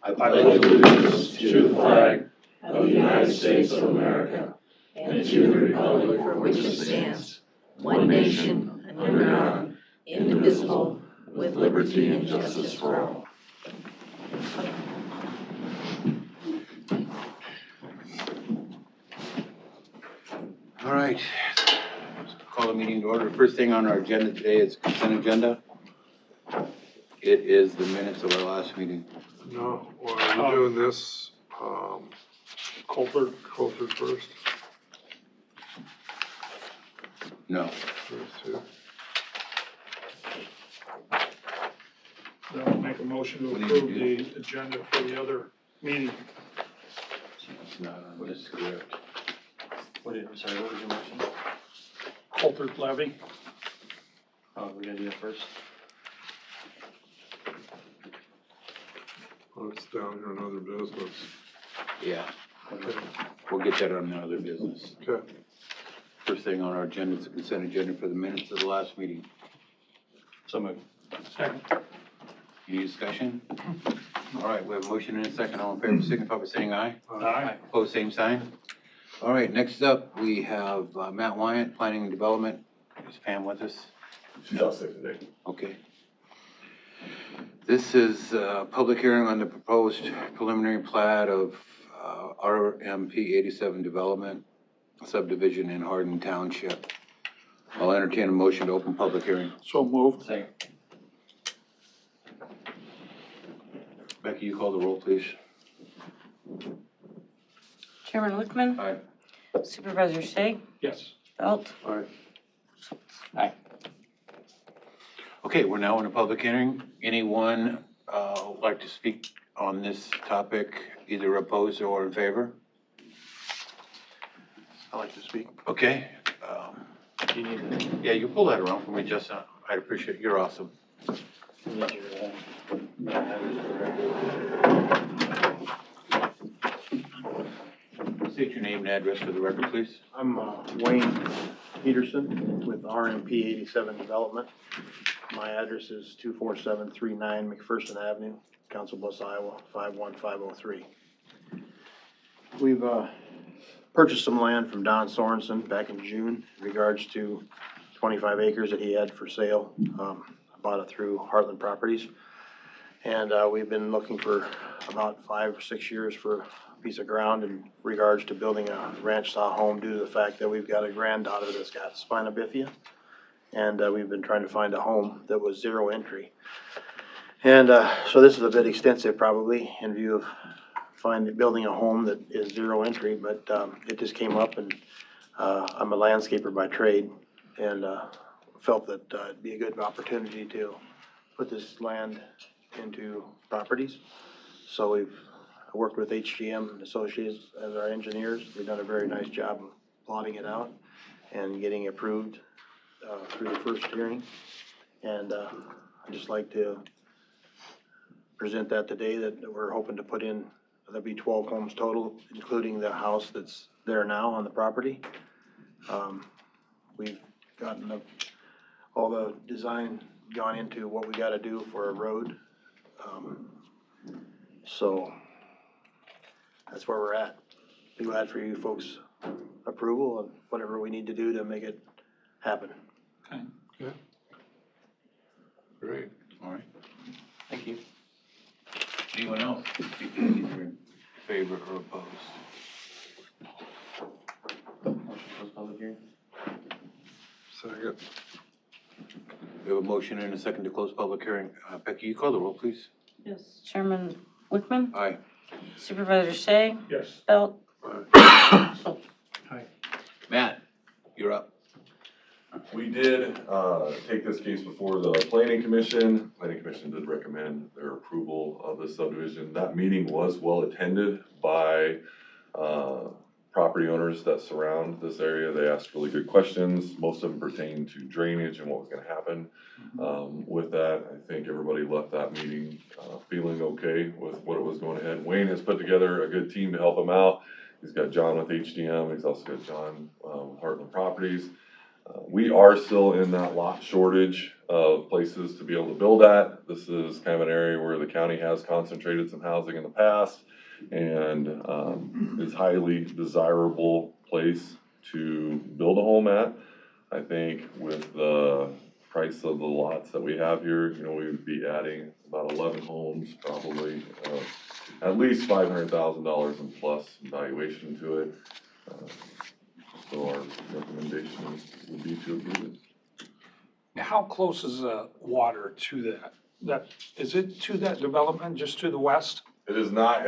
I pledge allegiance to the flag of the United States of America and to the republic for which it stands, one nation, under God, indivisible, with liberty and justice for all. All right, call the meeting to order. First thing on our agenda today is consent agenda. It is the minutes of our last meeting. No, well, are you doing this, Colford. Colford first? No. First two. I'll make a motion to approve the agenda for the other meeting. It's not on this script. What was your motion? Colford levy. Oh, we're gonna do that first? Well, it's down here in other business. Yeah, Okay, we'll get that on the other business. okay. First thing on our agenda is the consent agenda for the minutes of the last meeting. So moved. Second. Any discussion? All right, we have a motion and a second. All in favor, signify by saying aye. Aye. Opposed, same sign. All right, next up, we have Matt Wyatt, Planning and Development. Is Pam with us? She's out sick today. Okay. This is a public hearing on the proposed preliminary plat of RMP 87 Development subdivision in Hardin Township. I'll entertain a motion to open public hearing. So moved. Second. Becky, you call the roll, please. Chairman Wickman, Aye. Supervisor Shea, Yes. Belt, All right, Aye. Okay, we're now in a public hearing. Anyone would like to speak on this topic, either opposed or in favor? I like to speak. Okay. You need to, Yeah, you pull that around for me, Justin. I'd appreciate it. You're awesome. you need your, address for the record. State your name and address for the record, please. I'm Wayne Peterson with RMP 87 Development. My address is 24739 McPherson Avenue, Council Bluffs, Iowa 51503. We've purchased some land from Don Sorensen back in June in regards to 25 acres that he had for sale. I bought it through Heartland Properties. And we've been looking for about 5 or 6 years for a piece of ground in regards to building a ranch style home due to the fact that we've got a granddaughter that's got spina bifida. And we've been trying to find a home that was zero entry. And so this is a bit extensive probably in view of building a home that is zero entry, but it just came up, and I'm a landscaper by trade, and felt that it'd be a good opportunity to put this land into properties. So we've worked with HGM and Associates as our engineers. They've done a very nice job of plotting it out and getting approved through the first hearing. And I'd just like to present that today, that we're hoping to put in, there'll be 12 homes total, including the house that's there now on the property. We've gotten all the design gone into what we gotta do for a road. So that's where we're at. Be glad for you folks' approval and whatever we need to do to make it happen. Okay. okay. Great. All right. Thank you. Anyone else speak either in favor or opposed? Motion to close public hearing? Second. We have a motion and a second to close public hearing. Becky, you call the roll, please. yes, Chairman Wickman, Aye. Supervisor Shea, Yes. Belt, All right. Matt, you're up. We did take this case before the planning commission. Planning commission did recommend their approval of the subdivision. That meeting was well attended by property owners that surround this area. They asked really good questions. Most of them pertain to drainage and what was gonna happen. With that, I think everybody left that meeting feeling okay with what it was going ahead. Wayne has put together a good team to help him out. He's got John with HDM. He's also got John with Heartland Properties. We are still in that lot shortage of places to be able to build at. This is kind of an area where the county has concentrated some housing in the past and is highly desirable place to build a home at. I think with the price of the lots that we have here, you know, we would be adding about 11 homes, probably at least $500,000 in plus valuation to it. So our recommendation would be to approve it. Now, how close is water to that, is it to that development, just to the west? It is not,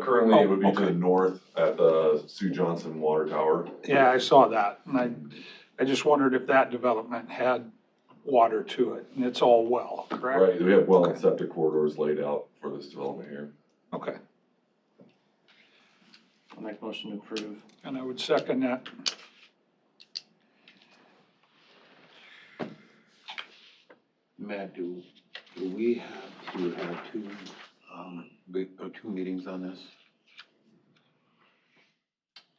currently it would be to okay. the north at the Sue Johnson Water Tower. Yeah, I saw that, and I just wondered if that development had water to it, and it's all well, correct? Right, we have well and septic corridors laid out for this development here. Okay, I'll make a motion to approve. and I would second that. Matt, do we have to have two meetings on this?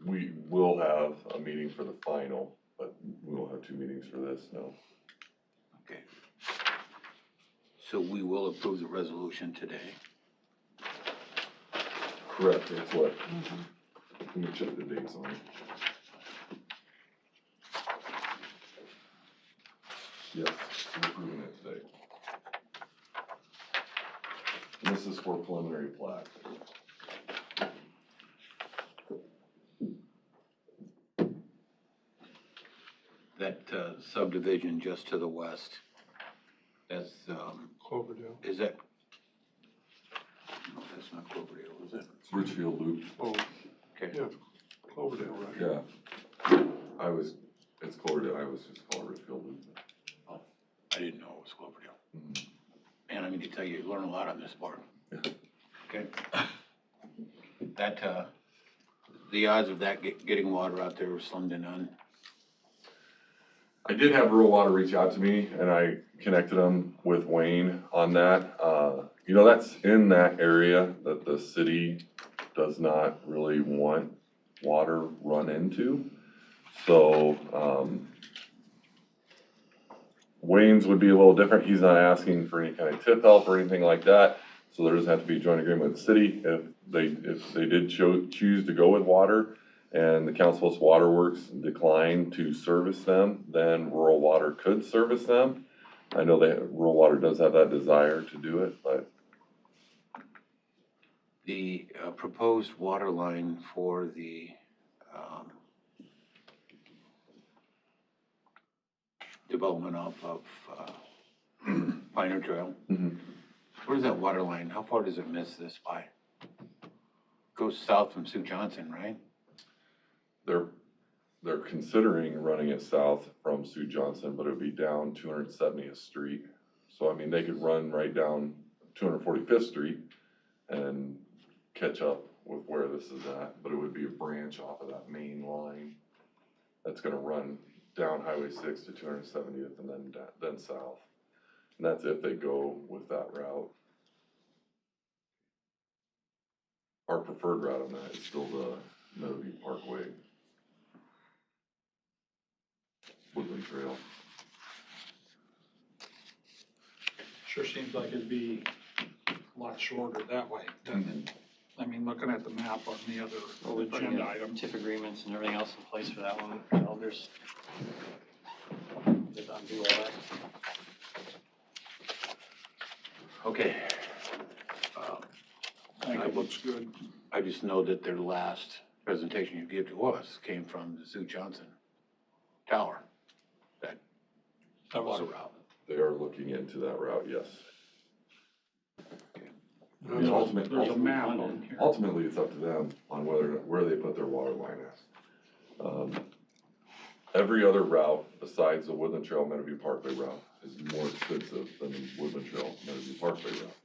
We will have a meeting for the final, but we won't have 2 meetings for this, no. Okay. So we will approve the resolution today. Correct, it's what? Let me check the dates on it. Yes, we're approving it today. And this is for preliminary plat. That subdivision just to the west, that's, Cloverdale. is that? No, that's not Cloverdale, is it? It's Richfield Loop. Oh, Okay. yeah, Cloverdale, right? Yeah. It's Cloverdale, I was just calling it Richfield Loop. I didn't know it was Cloverdale. Mhm. And I mean to tell you, you learn a lot on this board. Yeah. Okay? That, the odds of that getting water out there were slim to none. I did have Rural Water reach out to me and I connected them with Wayne on that. You know, that's in that area that the city does not really want water run into. So, Wayne's would be a little different. He's not asking for any kind of tip help or anything like that. So there doesn't have to be a joint agreement with the city. If they did choose to go with water and the Council of Waterworks declined to service them, then Rural Water could service them. I know Rural Water does have that desire to do it, but The proposed water line for the development off of Pioneer Trail, Mhm. where's that water line? How far does it miss this by? Goes south from Sue Johnson, right? they're considering running it south from Sue Johnson, but it would be down 270th Street. So, I mean, they could run right down 245th Street and catch up with where this is at, but it would be a branch off of that main line that's gonna run down Highway 6 to 270th and then south. And that's if they go with that route. Our preferred route on that is still the Meadowview Parkway. Woodland Trail. Sure seems like it'd be a lot shorter that way, doesn't it? I mean, looking at the map on the other Well, we've already agenda got items. TIF agreements and everything else in place for that one. You know, there's, they've undo all that. Okay. I think it looks good. I just know that their last presentation you gave to us came from the Sue Johnson Tower, that That was water route. They are looking into that route, yes. That's Yeah, all- There's a map on here. Ultimately, it's up to them on where they put their water line at. Every other route besides the Woodland Trail Meadowview Parkway route is more expensive than the Woodland Trail Meadowview Parkway route.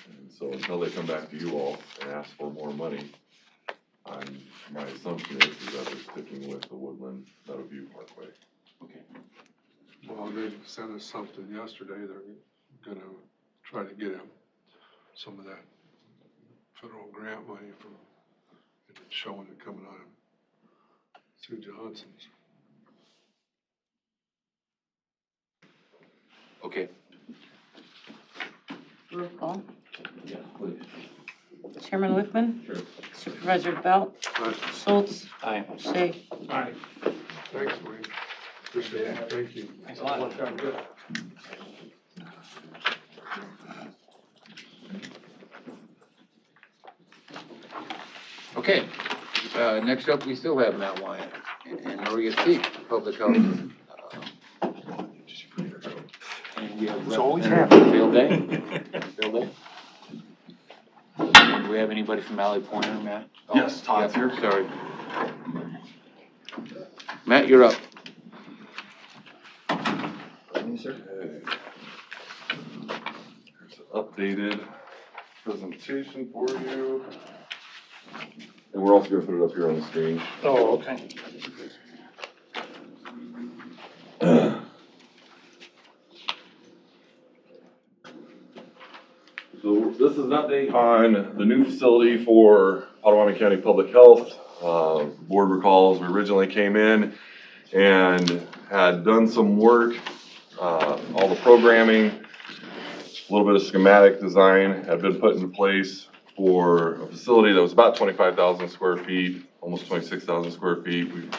And so until they come back to you all and ask for more money, my assumption is that they're sticking with the Woodland Meadowview Parkway. Okay. Well, they sent us something yesterday, they're gonna try to get him some of that federal grant money from, and it's showing it coming out of Sue Johnson's. Okay. Roll call. Yeah, please. Chairman Wickman? Sure. Supervisor Belt? Aye. Schultz? Aye. Shay? Aye. Thanks, Wayne. Appreciate it. Thank you. Thanks a lot. Worked out good. Okay, next up, we still have Matt Wyatt and Maria C., Public Health. And we have It's always Representative Field Day. Field Day. And do we have anybody from Alley Pointer, Matt? Oh, Yes, Todd's yeah, here. Sorry. Matt, you're up. Here's an updated presentation for you. And we're also gonna put it up here on the screen. Oh, okay. So this is an update on the new facility for Potawatomi County Public Health. Board recalls, we originally came in and had done some work, all the programming, a little bit of schematic design had been put into place for a facility that was about 25,000 square feet, almost 26,000 square feet. We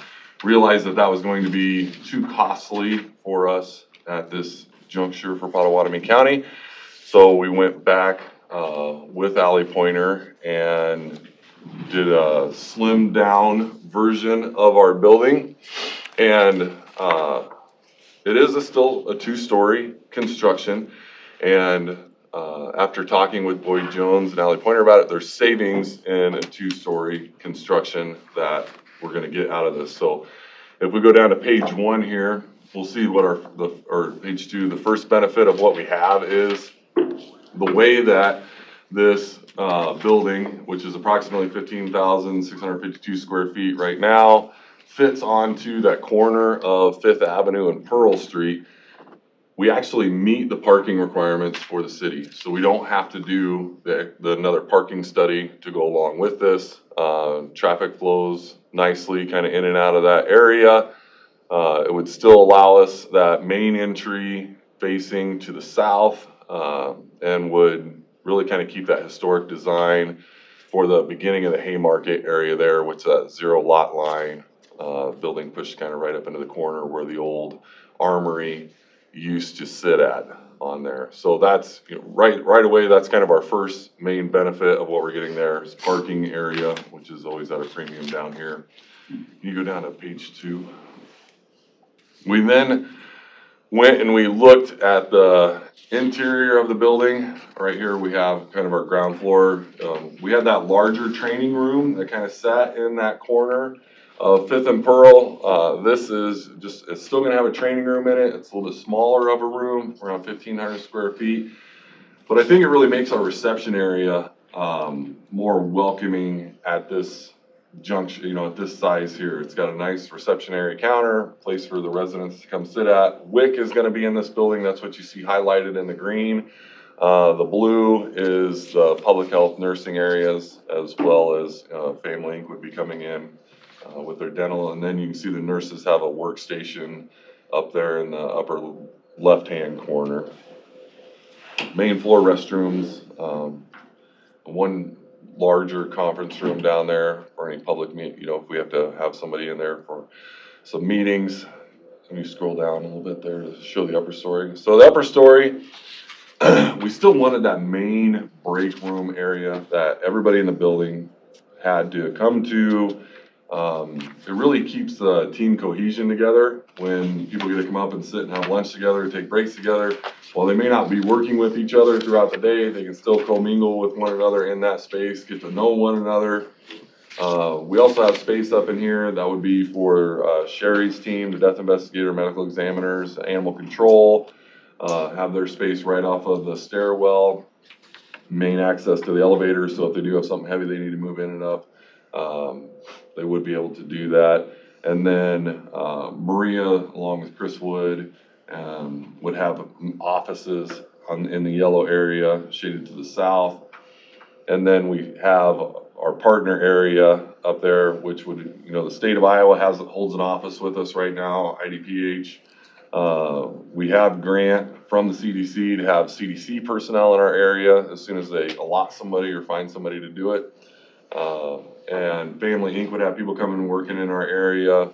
realized that that was going to be too costly for us at this juncture for Potawatomi County. So we went back with Alley Pointer and did a slimmed down version of our building. And it is still a 2-story construction. And after talking with Boyd Jones and Alley Pointer about it, there's savings in a 2-story construction that we're gonna get out of this. So if we go down to page 1 here, we'll see what or page 2, the first benefit of what we have is the way that this building, which is approximately 15,652 square feet right now, fits onto that corner of 5th Avenue and Pearl Street. We actually meet the parking requirements for the city, so we don't have to do another parking study to go along with this. Traffic flows nicely kind of in and out of that area. It would still allow us that main entry facing to the south, and would really kind of keep that historic design for the beginning of the Haymarket area there, which that 0 lot line building pushed kind of right up into the corner where the old armory used to sit at on there. So that's, you know, right away, that's kind of our first main benefit of what we're getting there is parking area, which is always at a premium down here. You go down to page 2. We then went and we looked at the interior of the building. Right here we have kind of our ground floor. We had that larger training room that kind of sat in that corner of 5th and Pearl. This is just, it's still gonna have a training room in it. It's a little bit smaller of a room, around 1,500 square feet. But I think it really makes our reception area more welcoming at this junction, you know, at this size here. It's got a nice reception area counter, place for the residents to come sit at. WIC is gonna be in this building. That's what you see highlighted in the green. The blue is the public health nursing areas, as well as Family Inc. would be coming in with their dental. And then you can see the nurses have a workstation up there in the upper left-hand corner. Main floor restrooms, one larger conference room down there for any public meet, you know, if we have to have somebody in there for some meetings. Let me scroll down a little bit there to show the upper story. So the upper story, we still wanted that main break room area that everybody in the building had to come to. It really keeps the team cohesion together when people get to come up and sit and have lunch together, take breaks together. While they may not be working with each other throughout the day, they can still commingle with one another in that space, get to know one another. We also have space up in here that would be for Sherry's team, the death investigator, medical examiners, animal control, have their space right off of the stairwell, main access to the elevator, so if they do have something heavy they need to move in and up, they would be able to do that. And then Maria, along with Chris Wood, would have offices in the yellow area shaded to the south. And then we have our partner area up there, which would, you know, the state of Iowa holds an office with us right now, IDPH. We have grant from the CDC to have CDC personnel in our area as soon as they allot somebody or find somebody to do it. And Family Inc. would have people coming and working in our area,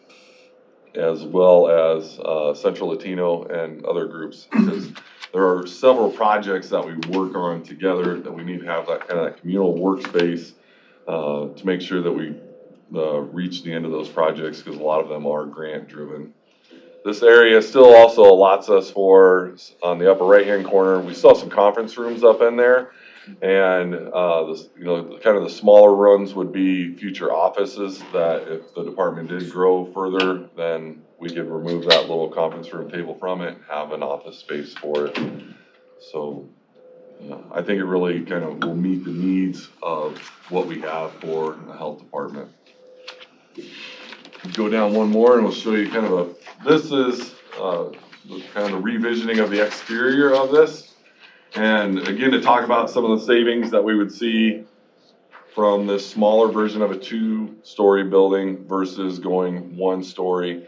as well as Central Latino and other groups, because there are several projects that we work on together that we need to have that kind of that communal workspace to make sure that we reach the end of those projects, because a lot of them are grant driven. This area still also allots us for, on the upper right-hand corner, we still have some conference rooms up in there. And, kind of the smaller rooms would be future offices that if the department did grow further, then we could remove that little conference room table from it and have an office space for it. So I think it really kind of will meet the needs of what we have for the health department. Go down one more and we'll show you kind of this is kind of the revisioning of the exterior of this. And again, to talk about some of the savings that we would see from this smaller version of a 2-story building versus going 1 story,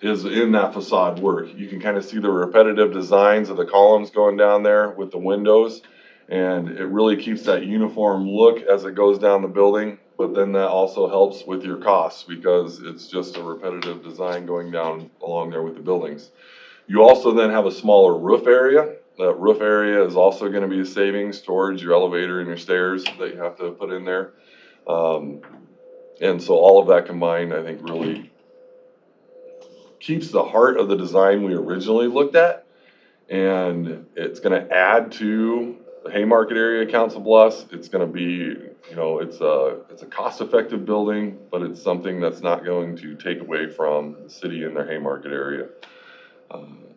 is in that facade work. You can kind of see the repetitive designs of the columns going down there with the windows, and it really keeps that uniform look as it goes down the building. But then that also helps with your costs, because it's just a repetitive design going down along there with the buildings. You also then have a smaller roof area. That roof area is also going to be a savings towards your elevator and your stairs that you have to put in there. And so all of that combined, I think, really keeps the heart of the design we originally looked at. And it's going to add to the Haymarket area, Council Bluffs. It's going to be, it's a cost-effective building, but it's something that's not going to take away from the city in their Haymarket area.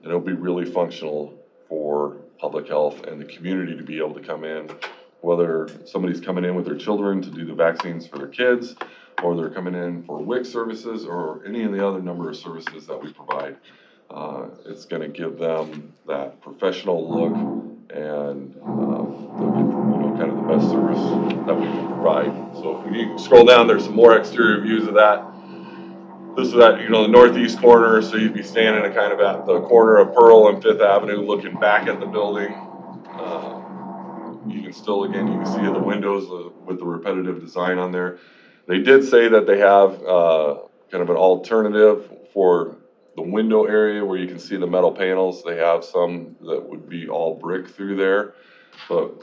It'll be really functional for public health and the community to be able to come in, whether somebody's coming in with their children to do the vaccines for their kids, or they're coming in for WIC services, or any of the other number of services that we provide. It's going to give them that professional look, and they'll get, kind of the best service that we can provide. So if you scroll down, there's some more exterior views of that. This is at, the northeast corner, so you'd be standing kind of at the corner of Pearl and 5th Avenue looking back at the building. You can still, again, you can see the windows with the repetitive design on there. They did say that they have kind of an alternative for the window area where you can see the metal panels. They have some that would be all brick through there, but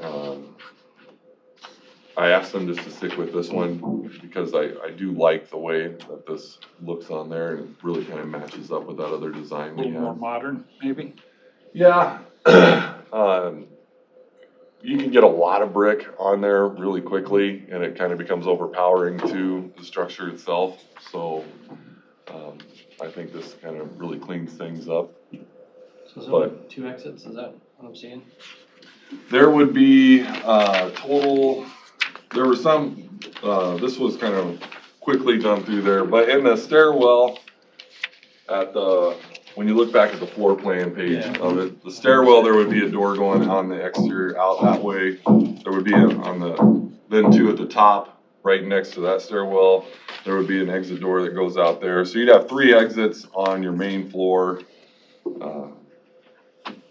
I asked them just to stick with this one because I do like the way that this looks on there, and it really kind of matches up with that other design A we little more have. modern, maybe? Yeah. You can get a lot of brick on there really quickly, and it kind of becomes overpowering to the structure itself. So I think this kind of really cleans things up. So is there only 2 exits, is that what I'm seeing? There would be total, there were some, this was kind of quickly done through there, but in the stairwell when you look back at the floor plan page of it, the stairwell, there would be a door going on the exterior out that way. There would be then 2 at the top, right next to that stairwell. There would be an exit door that goes out there. So you'd have 3 exits on your main floor,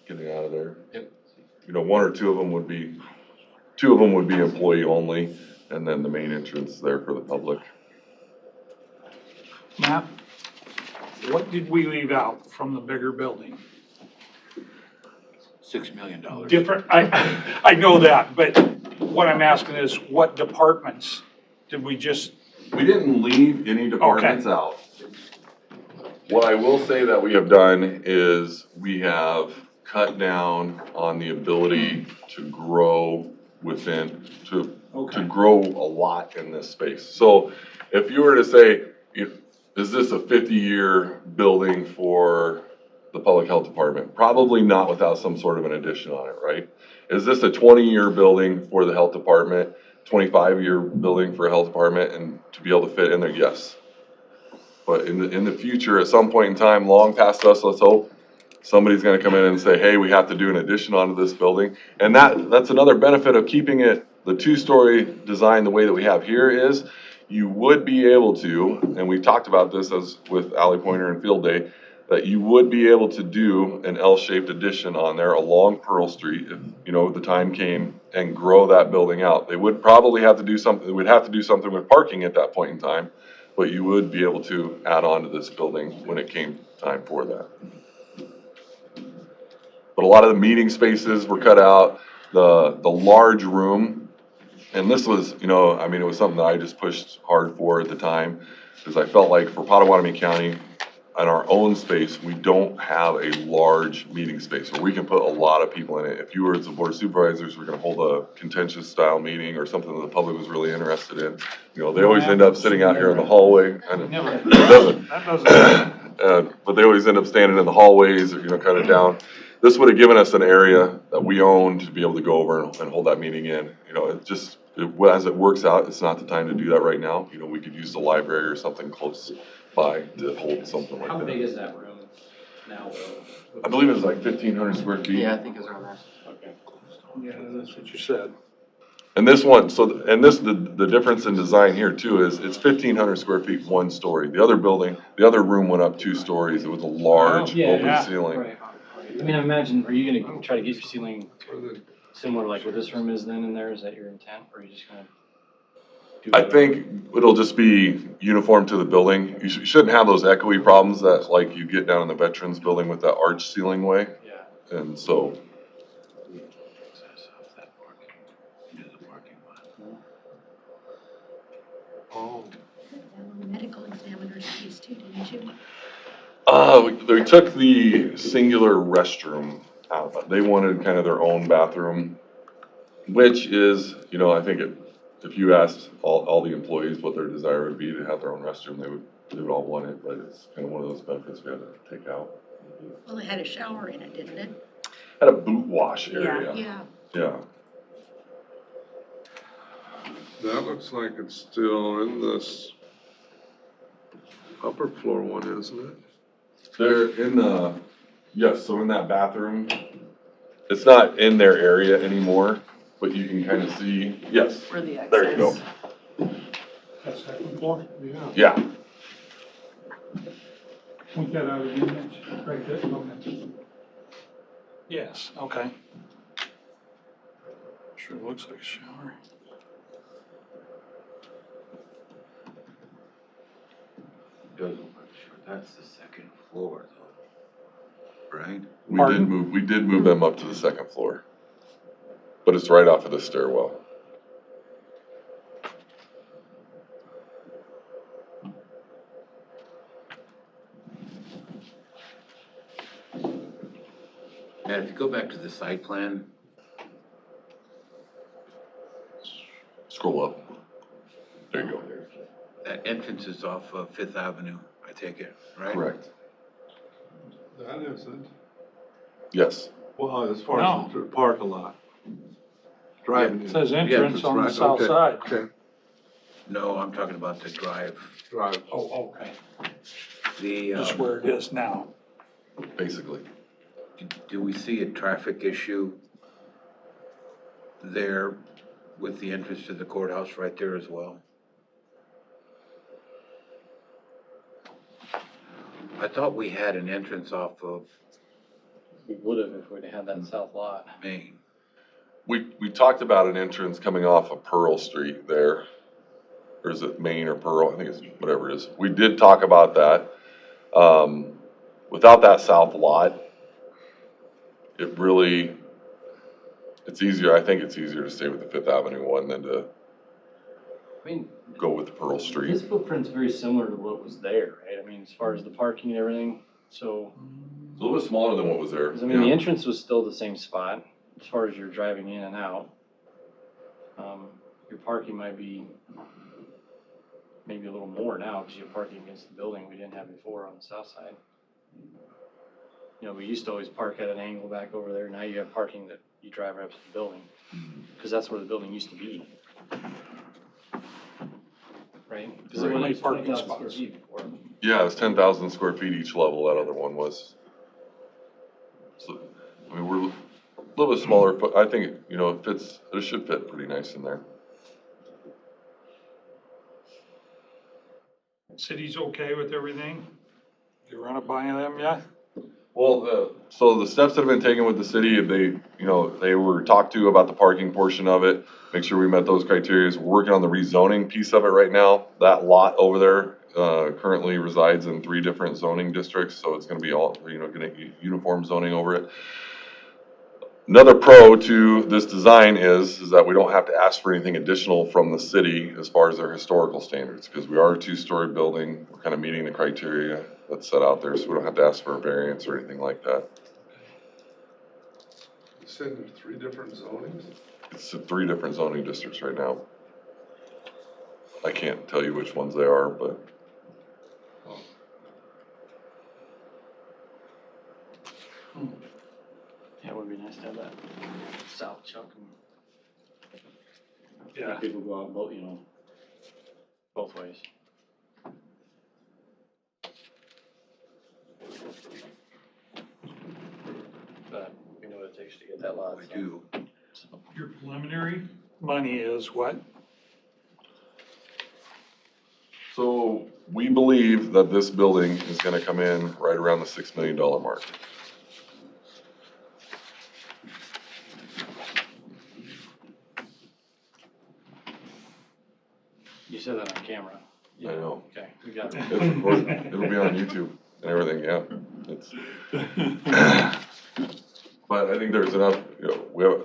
getting out of there. Yep. 1 or 2 of them would be, 2 of them would be employee only, and then the main entrance there for the public. Matt, what did we leave out from the bigger building? $6 million. Different, I know that, but what I'm asking is what departments did we just? We didn't leave any departments out. What I will say that we have done is we have cut down on the ability to grow to grow a lot in this space. So if you were to say, is this a 50-year building for the public health department? Probably not without some sort of an addition on it, right? Is this a 20-year building for the health department, 25-year building for a health department, and to be able to fit in there? Yes. But in the future, at some point in time, long past us, let's hope, somebody's going to come in and say, hey, we have to do an addition onto this building. And that's another benefit of keeping it the 2-story design the way that we have here is you would be able to, and we talked about this as with Alley Pointer and Field Day, that you would be able to do an L-shaped addition on there along Pearl Street if, the time came, and grow that building out. They would probably have to do something, they would have to do something with parking at that point in time, but you would be able to add on to this building when it came time for that. But a lot of the meeting spaces were cut out, the large room, and this was, it was something that I just pushed hard for at the time, because I felt like for Potawatomi County, in our own space, we don't have a large meeting space where we can put a lot of people in it. If you were as a board of supervisors, we're gonna hold a contentious style meeting or something that the public was really interested in, they always end up sitting out here in the hallway. Never. It doesn't. That doesn't. But they always end up standing in the hallways, or, kind of down. This would have given us an area that we owned to be able to go over and hold that meeting in. As it works out, it's not the time to do that right now. We could use the library or something close by to hold something like How big that. is that room now, though? I believe it was like 1,500 square feet. Yeah, I think it's around there. Okay. Yeah, that's what you said. And this one, the difference in design here too is it's 1,500 square feet, one story. The other room went up 2 stories. It was a large Yeah, open yeah. ceiling. Right. I mean, I imagine, are you gonna try to get your ceiling Or the- similar like what this room is then in there? Is that your intent, or are you just gonna do I whatever? think it'll just be uniform to the building. You shouldn't have those echoey problems that like you get down in the Veterans Building with that arch ceiling way. Yeah. And so, Oh, Medical examiner's piece too, didn't you? they took the singular restroom out. They wanted kind of their own bathroom, which is, I think if you asked all the employees what their desire would be to have their own restroom, they would all want it, but it's kind of one of those benefits we had to take out. Well, it had a shower in it, didn't it? Had a boot wash area. Yeah. Yeah. that looks like it's still in this upper floor one, isn't it? They're yes, so in that bathroom, it's not in their area anymore, but you can kind of see, yes, Where the exit there you go. is. That's second floor? Yeah. Yeah, Point that out again, Mitch. Right there, okay. Yes, okay. Sure looks like a shower. That's the second floor though, right? we did move them up to the second floor, but it's right off of the stairwell. Matt, if you go back to the site plan, Scroll up. There you go. that entrance is off of Fifth Avenue, I take it, right? Correct. That isn't. Yes. Well, as far No. as the parking lot. Driving in. It says entrance on the right, south okay, side. Okay, No, I'm talking about the drive. drive. Oh, okay. The, Just where it is now. Basically. do we see a traffic issue there with the entrance to the courthouse right there as well? I thought we had an entrance off of We would've if we'd had that south lot. Main. We talked about an entrance coming off of Pearl Street there. Or is it Main or Pearl? I think it's whatever it is. We did talk about that. Without that south lot, it's easier, I think it's easier to stay with the Fifth Avenue one than to I mean, go with the Pearl this Street. footprint's very similar to what was there, right? I mean, as far as the parking and everything, so, It's a little bit smaller than what was there. 'cause I mean, the Yeah. entrance was still the same spot as far as you're driving in and out. Your parking might be maybe a little more now, cause you're parking against the building we didn't have before on the south side. We used to always park at an angle back over there, now you have parking that you drive right up to the building, cause that's where the building used to be. Right? 'Cause it Right. was Many parking 20,000 square spots. feet before. Yeah, it was 10,000 square feet each level, that other one was. So, I mean, we're a little bit smaller, but I think, it should fit pretty nice in there. City's okay with everything? You run it by them yet? Well, so the steps that have been taken with the city, they were talked to about the parking portion of it, make sure we met those criteria. We're working on the rezoning piece of it right now. That lot over there, currently resides in 3 different zoning districts, so it's gonna be all, gonna be uniform zoning over it. Another pro to this design is that we don't have to ask for anything additional from the city as far as their historical standards, because we are a 2-story building. We're kind of meeting the criteria that's set out there, so we don't have to ask for a variance or anything like that. You said there's 3 different zonings? It's 3 different zoning districts right now. I can't tell you which ones they are, but Yeah, it would be nice to have that south chunk and Yeah. people go out both, both ways. But we know what it takes to get that lot. We do. Your preliminary money is what? so we believe that this building is gonna come in right around the $6 million mark. You said that on camera. I know. Okay, we got It's it. recorded. It'll be on YouTube and everything, yeah. It's. But I think there's enough,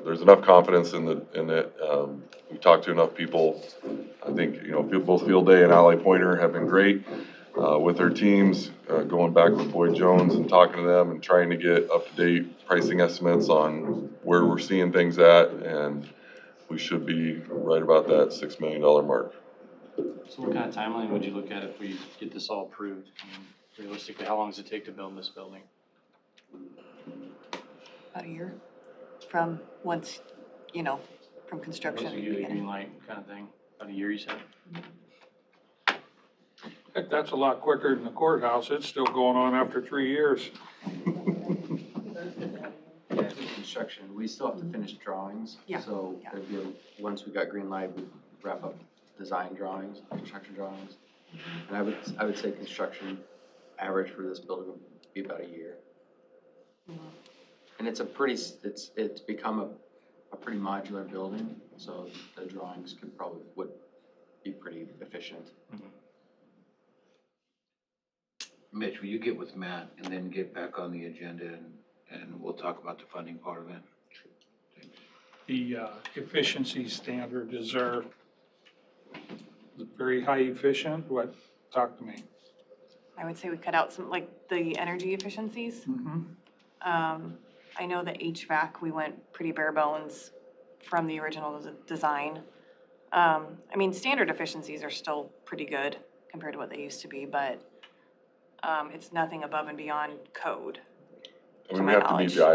there's enough confidence in it. We talked to enough people. I think, both Field Day and Ally Pointer have been great, with their teams, going back with Boyd Jones and talking to them and trying to get up-to-date pricing estimates on where we're seeing things at, and we should be right about that $6 million mark. So what kind of timeline would you look at if we get this all approved? I mean, realistically, how long does it take to build this building? About a year from once, from construction. Once you get a green light kind of thing, about a year, you said? Heck, that's a lot quicker than the courthouse. It's still going on after 3 years. Yeah, construction, we still have to finish drawings. Yeah, So yeah. there'd be, once we got green light, we'd wrap up design drawings, construction drawings. And I would say construction average for this building would be about a year. And it's it's become a pretty modular building, so the drawings would be pretty efficient. Mitch, will you get with Matt and then get back on the agenda and we'll talk about the funding part of it? The efficiency standard, is there very high efficient? What, talk to me. I would say we cut out some, like, the energy efficiencies. I know the HVAC, we went pretty bare bones from the original design. I mean, standard efficiencies are still pretty good compared to what they used to be, but it's nothing above and beyond code. I To mean, we my have to meet the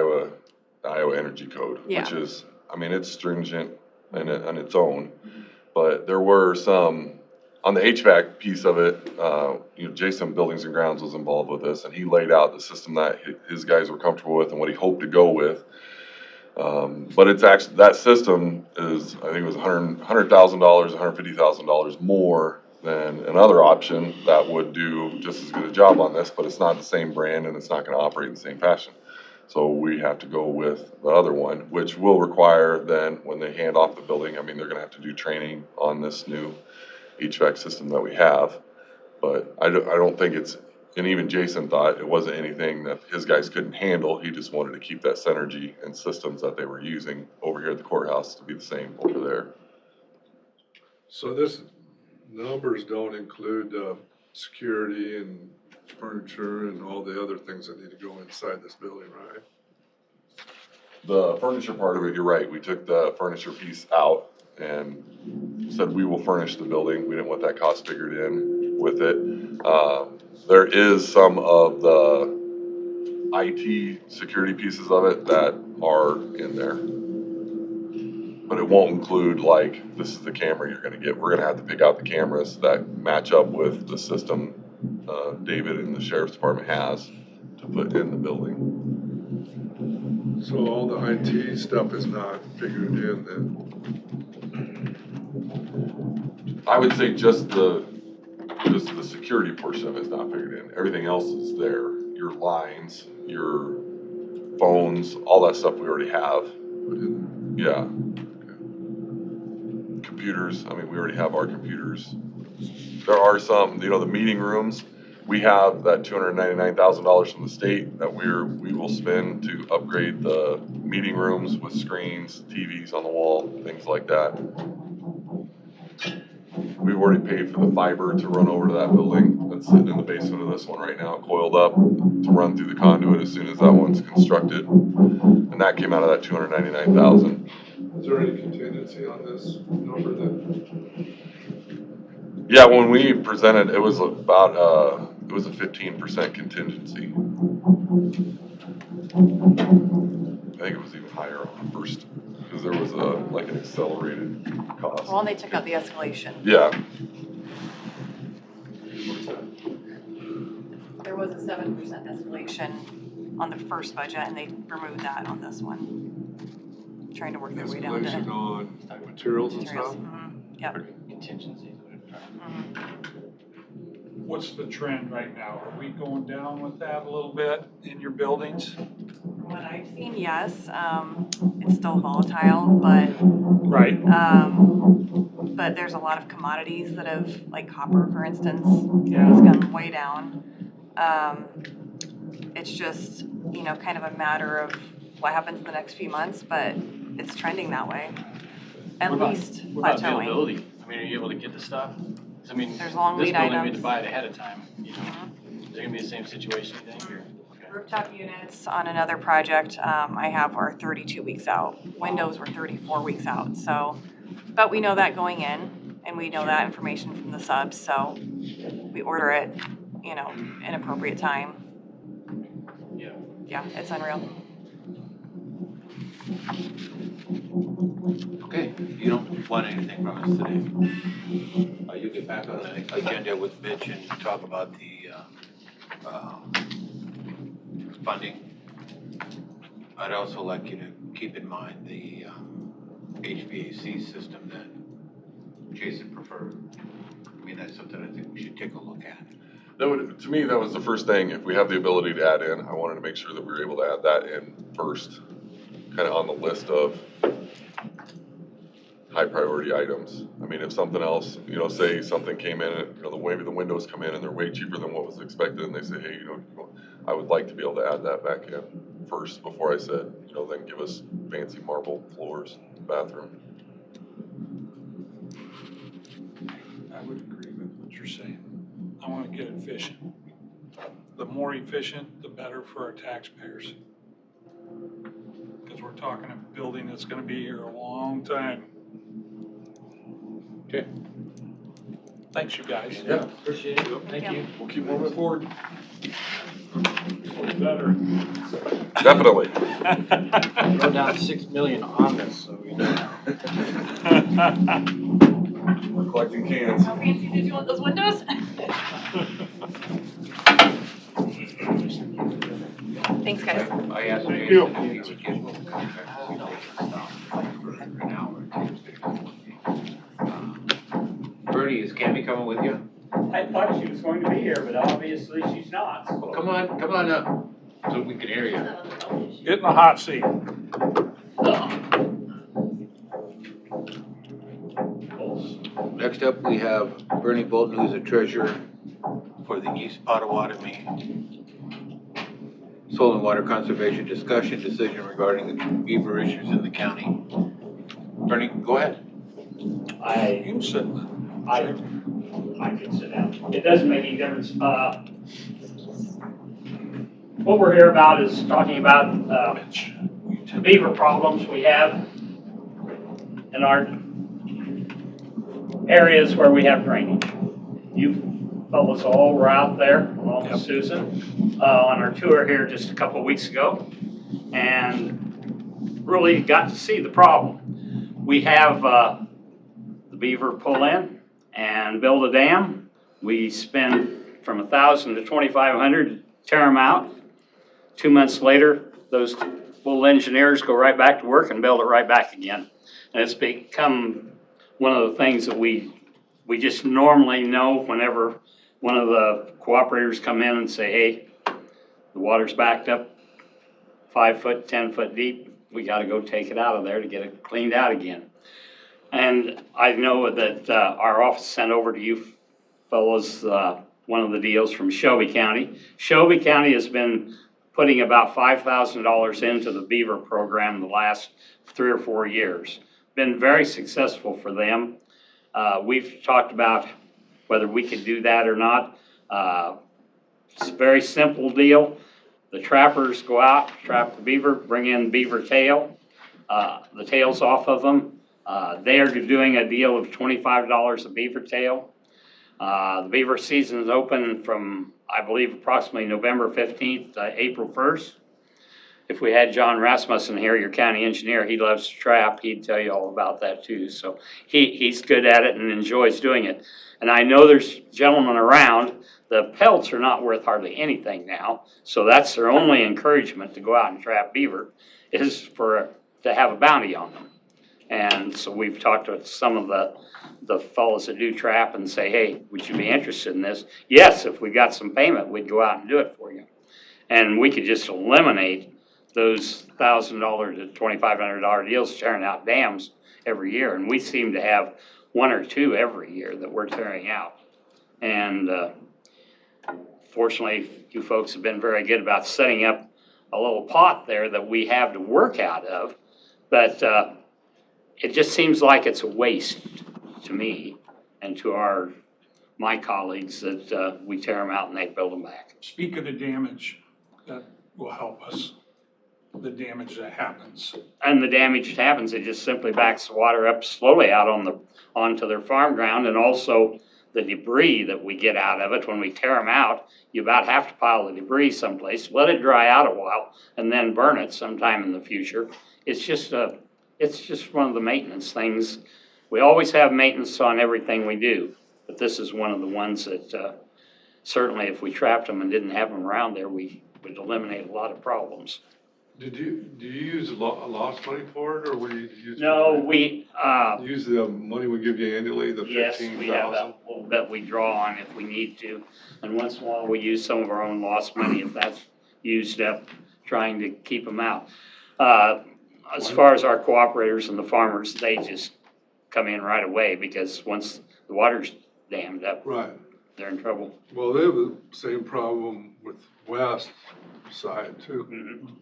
Iowa Energy Code, Yeah. which is, it's stringent on its own. But there were some, on the HVAC piece of it, Jason Buildings and Grounds was involved with this, and he laid out the system that his guys were comfortable with and what he hoped to go with. But it's actually, that system is, I think it was $100,000, $150,000 more than another option that would do just as good a job on this, but it's not the same brand and it's not gonna operate in the same fashion. So we have to go with the other one, which will require then, when they hand off the building, they're gonna have to do training on this new HVAC system that we have. But I don't think it's, and even Jason thought it wasn't anything that his guys couldn't handle. He just wanted to keep that synergy and systems that they were using over here at the courthouse to be the same over there. So this numbers don't include security and furniture and all the other things that need to go inside this building, right? The furniture part of it, you're right. We took the furniture piece out and said we will furnish the building. We didn't want that cost figured in with it. There is some of the IT security pieces of it that are in there. But it won't include, like, this is the camera you're gonna get. We're gonna have to pick out the cameras that match up with the system David and the sheriff's department has to put in the building. So all the IT stuff is not figured in then? I would say just the just the security portion of it is not figured in. Everything else is there. Your lines, your phones, all that stuff we already have. Yeah. Computers, I mean, we already have our computers. There are some, you know, the meeting rooms, we have that $299,000 from the state that we will spend to upgrade the meeting rooms with screens, TVs on the wall, things like that. We've already paid for the fiber to run over to that building that's sitting in the basement of this one right now, coiled up to run through the conduit as soon as that one's constructed. And that came out of that $299,000. Is there any contingency on this number then? Yeah, when we presented, it was about, it was a 15% contingency. I think it was even higher on the first, because there was like an accelerated cost. Well, and they took out the escalation. Yeah. There was a 7% escalation on the first budget, and they removed that on this one. Trying to work their way down to Escalation on materials and materials. stuff? Yep. Contingencies. What's the trend right now? Are we going down with that a little bit in your buildings? From what I've seen, yes, it's still volatile, but, Right. but there's a lot of commodities that have, like copper, for instance, Yeah. has gone way down. It's just, you know, kind of a matter of what happens in the next few months, but it's trending that way. At least What about plateauing. availability? I mean, are you able to get the stuff? 'Cause I mean, There's long this lead building, we had items. to buy it ahead of time, you know? Is it gonna be the same situation, you think, or? Rooftop units on another project, I have are 32 weeks out. Windows were 34 weeks out, so, but we know that going in, and we know that information from the subs, so we order it, you know, in appropriate time. Yeah. Yeah, it's unreal. Okay, you don't want anything from us today. You get back on the agenda with Mitch and talk about the funding. I'd also like you to keep in mind the HVAC system that Jason preferred. I mean, that's something I think we should take a look at. That would, to me, that was the first thing. If we have the ability to add in, I wanted to make sure that we were able to add that in first, kind of on the list of high priority items. I mean, if something else, you know, say something came in, and, you know, maybe the windows come in and they're way cheaper than what was expected, and they say, hey, you know, I would like to be able to add that back in first before I said, you know, then give us fancy marble floors, bathroom. I would agree with what you're saying. I want to get efficient. The more efficient, the better for our taxpayers. Because we're talking a building that's going to be here a long time. Okay. Thanks, you guys. Yeah, Appreciate it. Thank you. we'll keep moving forward. Better. Definitely. Wrote down 6 million on this, so we know. We're collecting cans. How fancy did you want those windows? Thanks, guys. I asked Thank Jason you. if he would give me the contract, you know, for an hour. Bertie, is Cammy coming with you? I thought she was going to be here, but obviously she's not. Well, come on up, so we can hear you. Get in the hot seat. Next up, we have Bernie Bolton, who's the treasurer for the East Potawatomi Soil and Water Conservation Discussion Decision regarding the beaver issues in the county. Bernie, go ahead. You can sit. I can sit down. It doesn't make any difference. What we're here about is talking about the beaver problems we have in our areas where we have drainage. You fellas all were out there along with Susan on our tour here just a couple of weeks ago and really got to see the problem. We have the beaver pull in and build a dam. We spend from $1,000 to $2,500 to tear them out. 2 months later, those little engineers go right back to work and build it right back again. And it's become one of the things that we we just normally know whenever one of the cooperators come in and say, hey, the water's backed up 5 foot, 10 foot deep, we gotta go take it out of there to get it cleaned out again. And I know that our office sent over to you fellows one of the deals from Shelby County. Shelby County has been putting about $5,000 into the beaver program the last 3 or 4 years. Been very successful for them. We've talked about whether we could do that or not. It's a very simple deal. The trappers go out, trap the beaver, bring in beaver tail, the tails off of them. They are doing a deal of $25 a beaver tail. The beaver season is open from, I believe, approximately November 15th to April 1st. If we had John Rasmussen here, your county engineer, he loves to trap, he'd tell you all about that too. So he's good at it and enjoys doing it. And I know there's gentlemen around, the pelts are not worth hardly anything now. So that's their only encouragement to go out and trap beaver, is to have a bounty on them. And so we've talked to some of the fellows that do trap and say, hey, would you be interested in this? Yes, if we got some payment, we'd go out and do it for you. And we could just eliminate those $1,000 to $2,500 deals tearing out dams every year. And we seem to have 1 or 2 every year that we're tearing out. And fortunately, you folks have been very good about setting up a little pot there that we have to work out of. But it just seems like it's a waste to me and to my colleagues that we tear them out and they build them back. Speak of the damage, that will help us, the damage that happens. And the damage that happens, it just simply backs the water up slowly out onto their farm ground, and also the debris that we get out of it when we tear them out. You about have to pile the debris someplace, let it dry out a while, and then burn it sometime in the future. It's just one of the maintenance things. We always have maintenance on everything we do, but this is one of the ones that certainly if we trapped them and didn't have them around there, we would eliminate a lot of problems. Do you use lost money for it, or what do you use? No, we, Use the money we give you annually, the yes, 15,000? we have a little bit we draw on if we need to. And once in a while, we use some of our own lost money if that's used up, trying to keep them out. As far as our cooperators and the farmers, they just come in right away because once the water's dammed up, Right. they're in trouble. Well, they have the same problem with west side too, Mhm.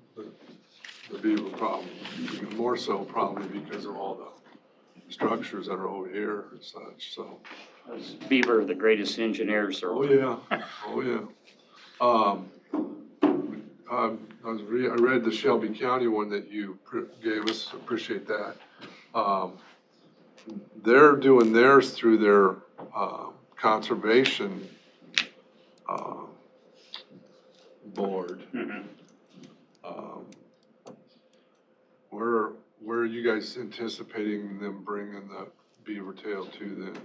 the beaver problem. Even more so probably because of all the structures that are over here and such, so. Those beaver are the greatest engineers there Oh, are. yeah, oh, yeah. I read the Shelby County one that you gave us, appreciate that. They're doing theirs through their conservation board. Mhm. Where are you guys anticipating them bringing the beaver tail to then?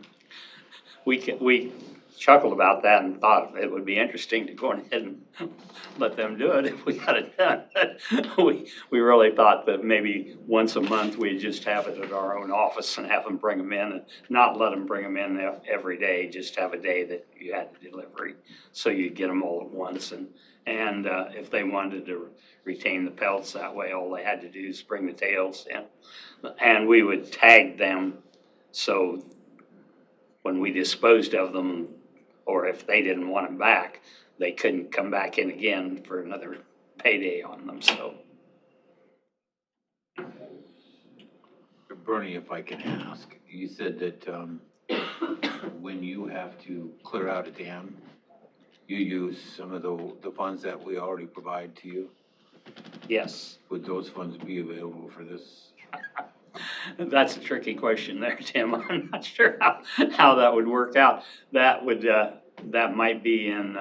We chuckled about that and thought it would be interesting to go ahead and let them do it if we got it done. We really thought that maybe once a month we'd just have it at our own office and have them bring them in, and not let them bring them in every day, just have a day that you had the delivery. So you'd get them all at once, and if they wanted to retain the pelts that way, all they had to do is bring the tails in. And we would tag them so when we disposed of them, or if they didn't want them back, they couldn't come back in again for another payday on them, so. Bernie, if I can ask, you said that when you have to clear out a dam, you use some of the funds that we already provide to you? Yes, Would those funds be available for this? that's a tricky question there, Tim. I'm not sure how that would work out. That might be in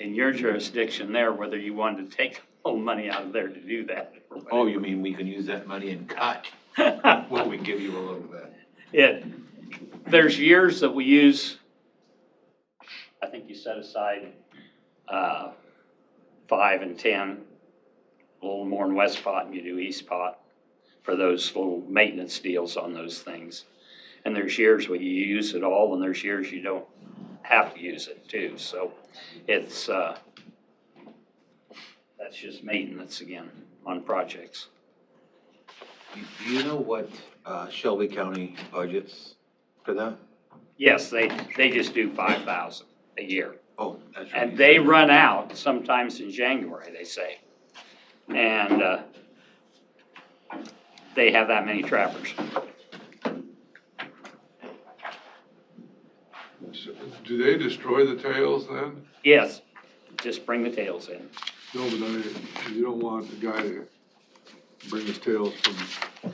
your jurisdiction there, whether you wanted to take a little money out of there to do that. Oh, you mean we can use that money and cut? Well, we give you a little bit. There's years that we use, I think you set aside 5 and 10, a little more in West Pot and you do East Pot for those little maintenance deals on those things. And there's years where you use it all, and there's years you don't have to use it too. So it's, that's just maintenance again on projects. Do you know what Shelby County budgets for that? Yes, they just do 5,000 a year. Oh, that's right. And they run out sometimes in January, they say. And they have that many trappers. Do they destroy the tails then? Yes, just bring the tails in. No, but you don't want the guy to bring his tails from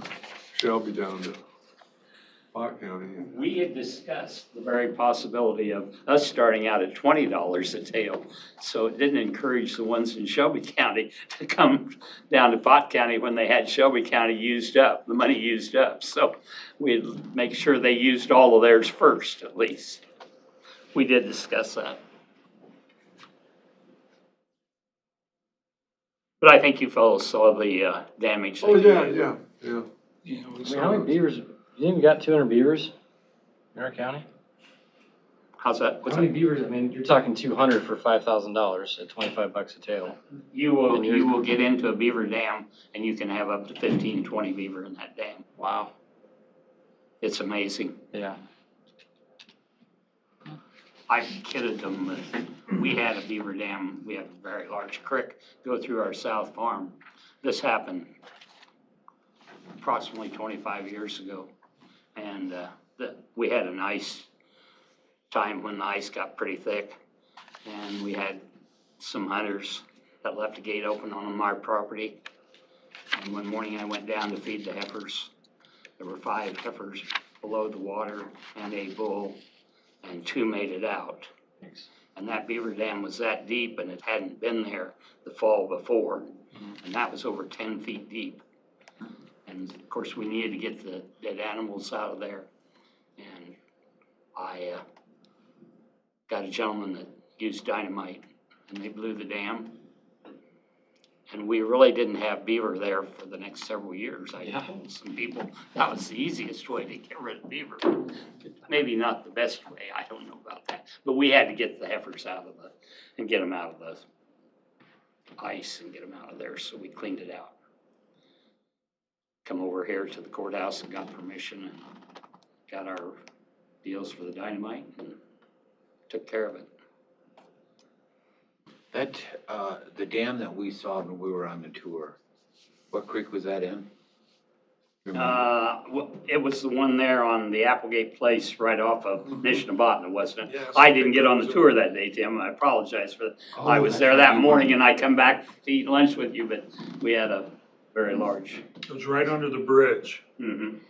Shelby down to Pot County. We had discussed the very possibility of us starting out at $20 a tail. So it didn't encourage the ones in Shelby County to come down to Pot County when they had Shelby County used up, the money used up. So we'd make sure they used all of theirs first, at least. We did discuss that. But I think you fellows saw the damage. Oh, they yeah, did. yeah. You know, I mean, how many beavers, you think we got 200 beavers in our county? How's that? How many beavers, I mean, you're talking 200 for $5,000 at 25 bucks a tail. You will get into a beaver dam and you can have up to 15, 20 beaver in that dam. Wow. It's amazing. Yeah. I kidded them, but we had a beaver dam, we have a very large creek go through our south farm. This happened approximately 25 years ago. And we had an ice time when the ice got pretty thick. And we had some hunters that left the gate open on my property. And one morning I went down to feed the heifers. There were 5 heifers below the water and a bull, and 2 made it out. And that beaver dam was that deep, and it hadn't been there the fall before. And that was over 10 feet deep. And of course, we needed to get the dead animals out of there. And I got a gentleman that used dynamite, and they blew the dam. And we really didn't have beaver there for the next several years. I told some people that was the easiest way to get rid of beaver. Maybe not the best way, I don't know about that. But we had to get the heifers out of and get them out of the ice and get them out of there, so we cleaned it out. Come over here to the courthouse and got permission and got our deals for the dynamite and took care of it. That, the dam that we saw when we were on the tour, what creek was that in? It was the one there on the Applegate Place right off of Nishnabotna, wasn't it? Yes, I didn't get on the tour that day, Tim. I apologize for that. I was there that morning and I come back to eat lunch with you, but we had a very large. it was right under the bridge. Mhm.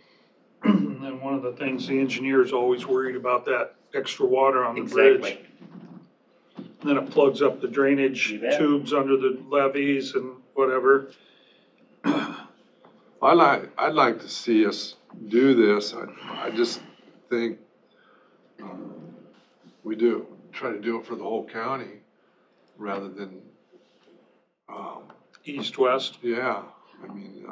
And one of the things the engineer's always worried about, that extra water on the bridge. Exactly. Then it plugs up the drainage You bet. tubes under the levees and whatever. I'd like to see us do this. I just think we try to do it for the whole county rather than, East-west. yeah. I mean,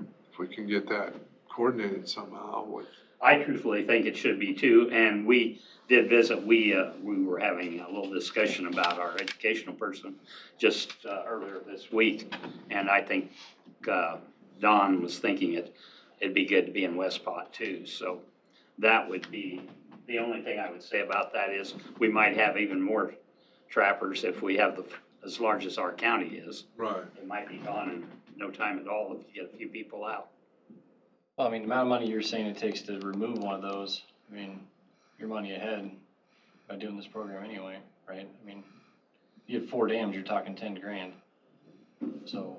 if we can get that coordinated somehow with. I truthfully think it should be too, and we did visit, we were having a little discussion about our educational person just earlier this week, and I think Don was thinking it'd be good to be in West Pot too, so that would be, the only thing I would say about that is we might have even more trappers if we have as large as our county is. Right. It might be gone in no time at all if you get a few people out. Well, I mean, the amount of money you're saying it takes to remove one of those, I mean, you're money ahead by doing this program anyway, right? I mean, you had 4 dams, you're talking 10 grand. So,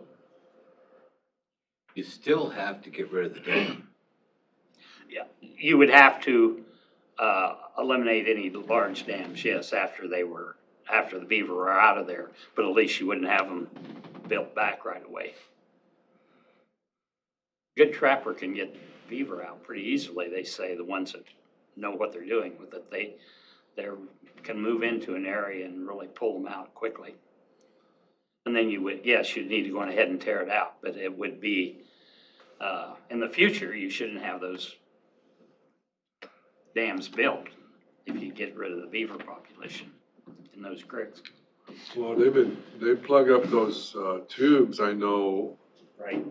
You still have to get rid of the dam. Yeah, you would have to eliminate any large dams, yes, after the beaver were out of there, but at least you wouldn't have them built back right away. Good trapper can get beaver out pretty easily, they say, the ones that know what they're doing with it. They can move into an area and really pull them out quickly. And then you would, yes, you'd need to go on ahead and tear it out, but it would be, in the future, you shouldn't have those dams built if you get rid of the beaver population in those creeks, Well, they plug up those, tubes, I know, right?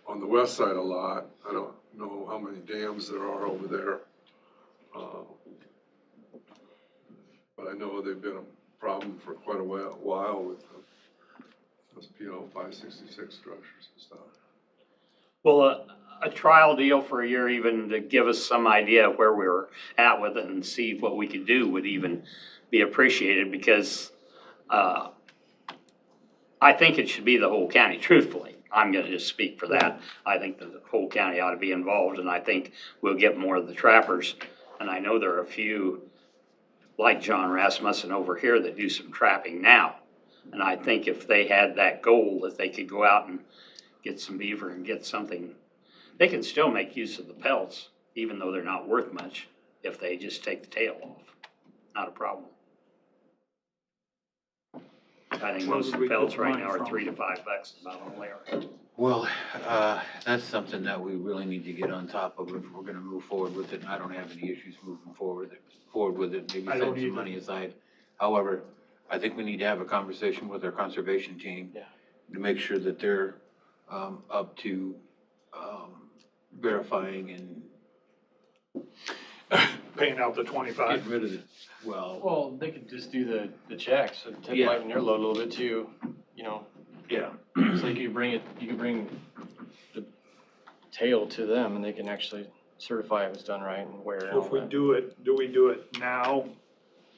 on the west side a lot. I don't know how many dams there are over there. But I know they've been a problem for quite a while with those PO 566 structures and stuff. Well, a trial deal for a year, even to give us some idea of where we were at with it and see what we could do, would even be appreciated, because I think it should be the whole county, truthfully. I'm gonna just speak for that. I think that the whole county ought to be involved, and I think we'll get more of the trappers. And I know there are a few, like John Rasmussen over here, that do some trapping now. And I think if they had that goal, that they could go out and get some beaver and get something, they can still make use of the pelts, even though they're not worth much, if they just take the tail off. Not a problem. I think Where most would of we the get pelts the right money now are from? $3 to $5, about all they are. Well, that's something that we really need to get on top of if we're gonna move forward with it. And I don't have any issues moving forward with it, maybe I set don't some either. money aside. However, I think we need to have a conversation with our conservation team. Yeah. To make sure that they're, up to, verifying and Paying out the 25. getting rid of it. Well, they could just do the checks, and Yeah. lighten their load a little bit too, you know. Yeah. So you could bring the tail to them, and they can actually certify it was done right and where and So all if we that. do we do it now,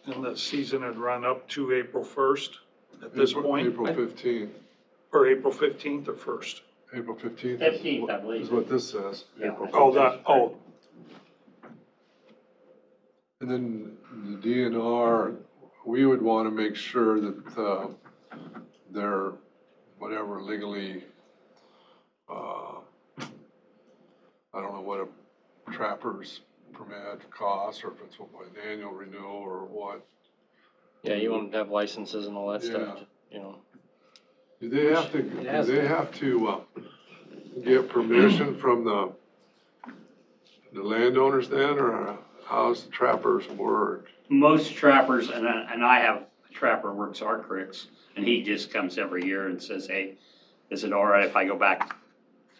and the season would run up to April 1st at this point? April 15th. Or April 15th or 1st? April 15th. 15th, I believe. Is what this says. Yeah. April Oh, 15th. And then the DNR, we would want to make sure that, they're whatever legally, I don't know what a trapper's permit costs, or if it's an annual renewal or what. Yeah, you want to have licenses and all that stuff, Yeah. you know. Do they have to, It has do they to. have to, get permission from the landowners then, or how's the trappers work? Most trappers, and I have a trapper works our creeks, and he just comes every year and says, hey, is it all right if I go back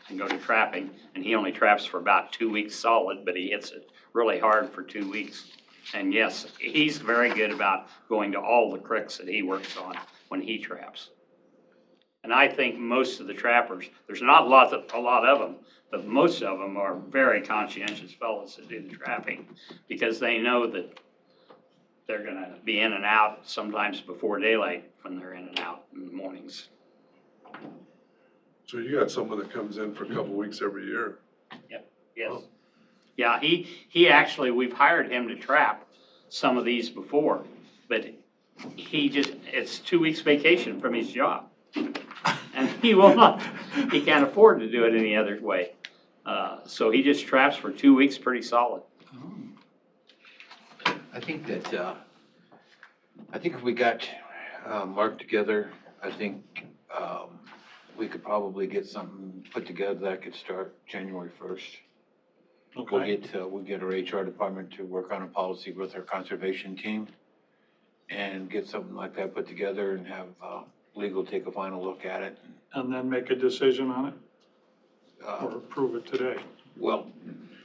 and go to trapping? And he only traps for about 2 weeks solid, but he hits it really hard for 2 weeks. And yes, he's very good about going to all the creeks that he works on when he traps. And I think most of the trappers, there's not a lot of them, but most of them are very conscientious fellows that do the trapping, because they know that they're gonna be in and out sometimes before daylight when they're in and out in the mornings. So you got someone that comes in for a couple weeks every year? Yes. Oh. Yeah, he actually, we've hired him to trap some of these before, but it's 2 weeks vacation from his job. And he can't afford to do it any other way. So he just traps for 2 weeks pretty solid. I think that, I think if we got, Mark together, I think, we could probably get something put together that could start January 1st. Okay. We'll get our HR department to work on a policy with our conservation team and get something like that put together and have, legal take a final look at it. And then make a decision on it, Uh, or approve it today? Well,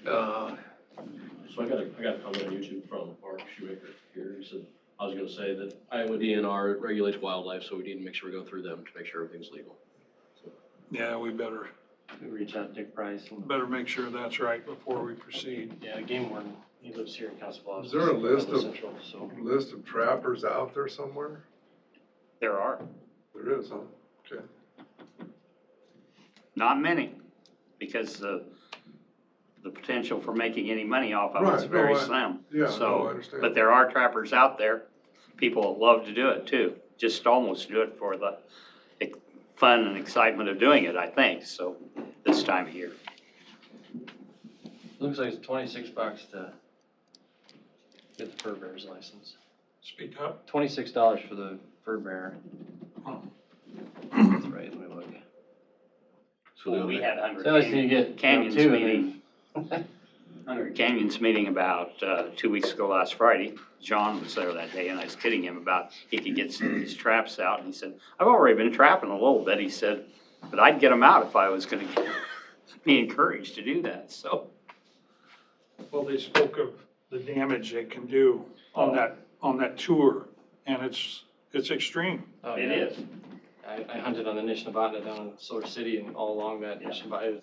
So I got a comment on YouTube from Mark Shoemaker here. He said, I was gonna say that Iowa DNR regulates wildlife, so we need to make sure we go through them to make sure everything's legal. Yeah, we better Reach out to Dick Price and, make sure that's right before we proceed. yeah, game warden, he lives here in Council Bluffs. Is there a list of- Central, so. List of trappers out there somewhere? There are, There is, huh? Okay. not many, because the potential for making any money off of it is Right, no, very I- slim. yeah, no, So, I understand. but there are trappers out there, people that love to do it too, just almost do it for the fun and excitement of doing it, I think, so, this time of year. Looks like it's $26 to get the fur bearer's license. Speak up. $26 for the fur bearer. Oh. That's right, let me look. so Well, they'll we make- had 100 So I just need to get Canyons two, meeting. and then Under Canyon's meeting about 2 weeks ago last Friday. John was there that day, and I was kidding him about he could get some of these traps out. And he said, I've already been trapping a little bit. He said, but I'd get them out if I was going to be encouraged to do that, so. Well, they spoke of the damage they can do on that tour, and it's extreme. Oh, It yeah. is. I hunted on the Nishnabotna down in Solar City and all along that Nishnabotna, it was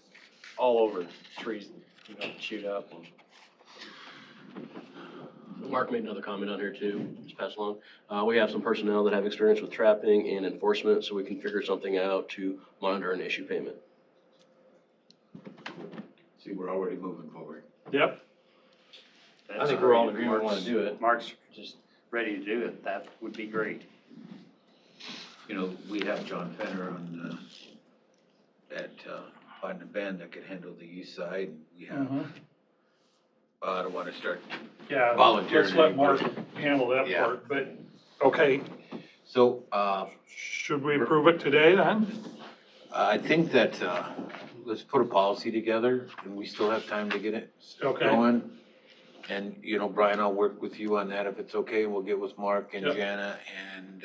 all over trees, chewed up. Mark made another comment on here too, just pass along. We have some personnel that have experience with trapping and enforcement, so we can figure something out to monitor and issue payment. See, we're already moving forward. Yep. I think we're all in agreement we want to do it. Mark's just ready to do it. That would be great. You know, we have John Fenner on the band that could handle the east side. We have, I don't wanna start, Yeah, Volunteer let's let Mark anybody. handle that Yeah. part, but, okay, so, should we approve it today then? I think that, let's put a policy together, and we still have time to get it Okay. going. And, you know, Brian, I'll work with you on that if it's okay. We'll get with Mark and Yep. Jana and,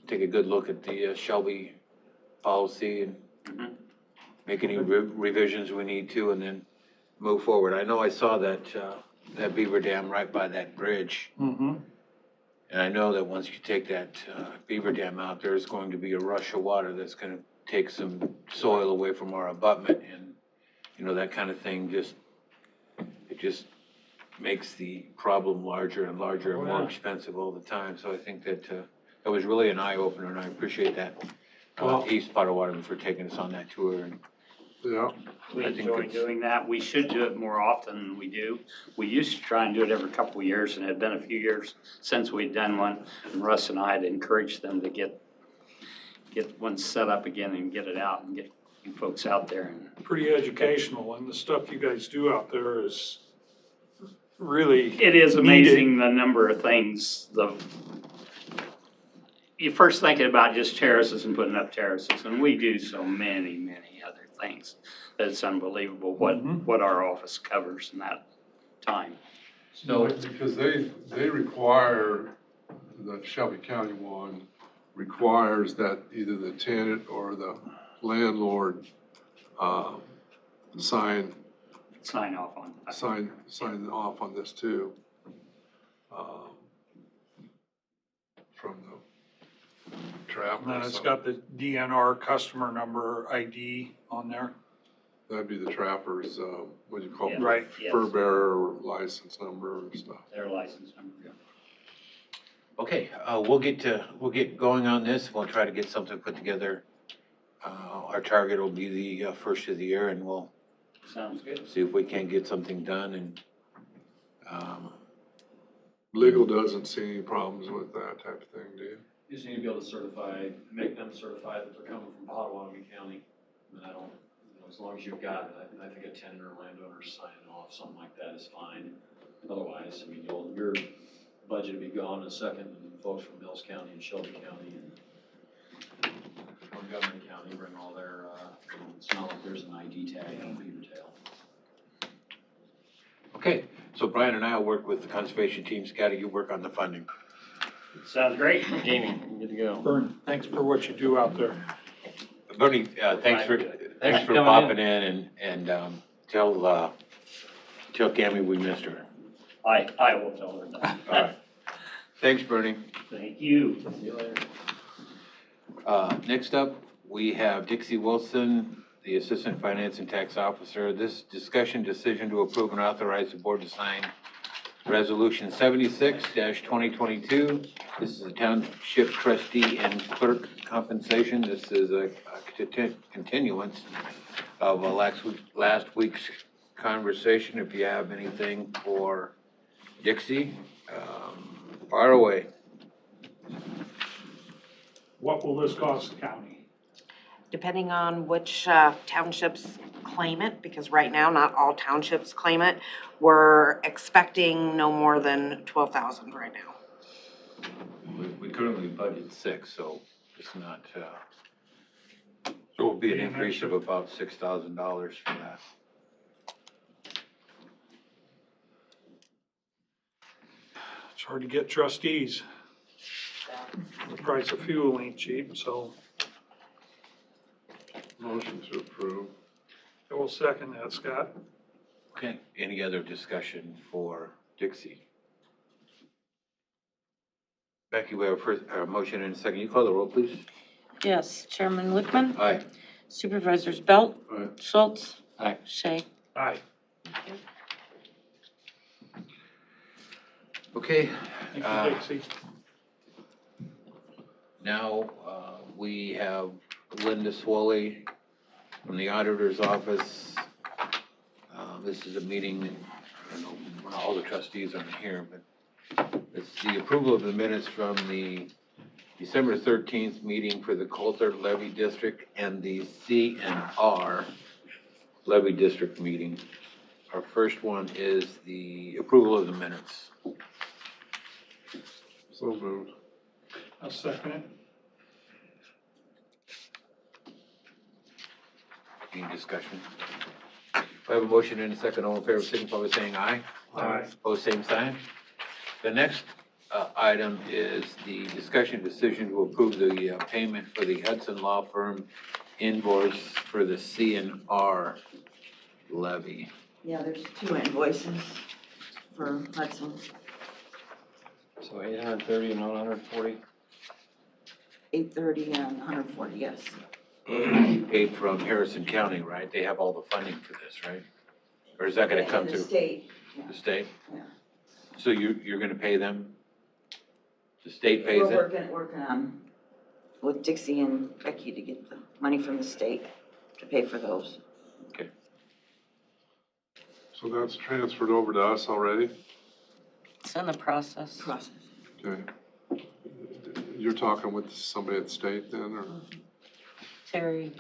take a good look at the Shelby policy and make any revisions we need to, and then move forward. I know I saw that, that beaver dam right by that bridge. Mm-hmm. And I know that once you take that beaver dam out, there's going to be a rush of water that's gonna take some soil away from our abutment, and, you know, that kind of thing it just makes the problem larger and larger and more expensive all the time. So I think that, that was really an eye opener, and I appreciate that, East Potawatomi for taking us on that tour. And Yeah, We I think enjoy it's- doing that. We should do it more often than we do. We used to try and do it every couple of years, and it had been a few years since we'd done one. And Russ and I had encouraged them to get one set up again and get it out and get you folks out there. And Pretty educational, and the stuff you guys do out there is really it is needed. amazing the number of things, you first thinking about just terraces and putting up terraces, and we do so many, many other things. That it's unbelievable what our office covers in that time. no, because they require, the Shelby County one requires that either the tenant or the landlord, sign sign off on this too. From the trap. And then it's got the DNR customer number ID on there. That'd be the trapper's, what do you call it? Yeah. Right. Yes. Fur bearer or license number and stuff. Their license number. Okay, we'll get going on this. We'll try to get something put together. Our target will be the first of the year, and we'll Sounds good. see if we can get something done. And Legal doesn't see any problems with that type of thing, do you? You just need to be able to certify, make them certify that they're coming from Potawatomi County. And I don't, as long as you've got, I think a tenant or landowner signing off, something like that is fine. Otherwise, I mean, your budget will be gone in a second, and folks from Mills County and Shelby County and Montgomery County bring all their, it's not like there's an ID tag on beaver tail. okay, so Brian and I will work with the conservation team. Scotty, you work on the funding. Sounds great. Jamie, good to go. Vern, thanks for what you do out there. Bernie, thanks for coming popping in and tell Cammy we missed her. I will tell her that. All right. Thanks, Bernie. Thank you. See you later. Next up, we have Dixie Wilson, the Assistant Finance and Tax Officer. This discussion decision to approve and authorize the board to sign Resolution 76-2022. This is a township trustee and clerk compensation. This is a continuance of last week's conversation. If you have anything for Dixie, fire away. What will this cost the county? Depending on which townships claim it, because right now, not all townships claim it, we're expecting no more than 12,000 right now. We currently budget 6, so it's not, so it'll be an increase of about $6,000 for that. It's hard to get trustees. The price of fuel ain't cheap, so Motion to approve. I will second that, Scott. Okay, any other discussion for Dixie? Becky, we have a motion and a second. You call the roll, please. Yes, Chairman Lickman, Aye. Supervisors Belt, Aye. Schultz, Aye. Shay. Aye. Okay, Thank Uh, you, Dixie. now, we have Linda Swoley from the auditor's office. This is a meeting, I know all the trustees aren't here, but it's the approval of the minutes from the December 13th meeting for the Coulter Levy District and the C&R Levy District meeting. Our first one is the approval of the minutes. So moved. I'll second it. Any discussion? I have a motion and a second. All in favor, signify by saying aye. Aye. Opposed, same sign. The next item is the discussion decision to approve the payment for the Hudson Law Firm invoice for the C&R levy. Yeah, there's 2 invoices for Hudson. So 830 and 140? 830 and 140, yes. Paid from Harrison County, right? They have all the funding for this, right? Or is that gonna come And through the state, the state? yeah. So you're gonna pay them? The state pays We're it? working on, with Dixie and Becky to get the money from the state to pay for those. So that's transferred over to us already? It's in the process. Okay. You're talking with somebody at the state then, or Terry,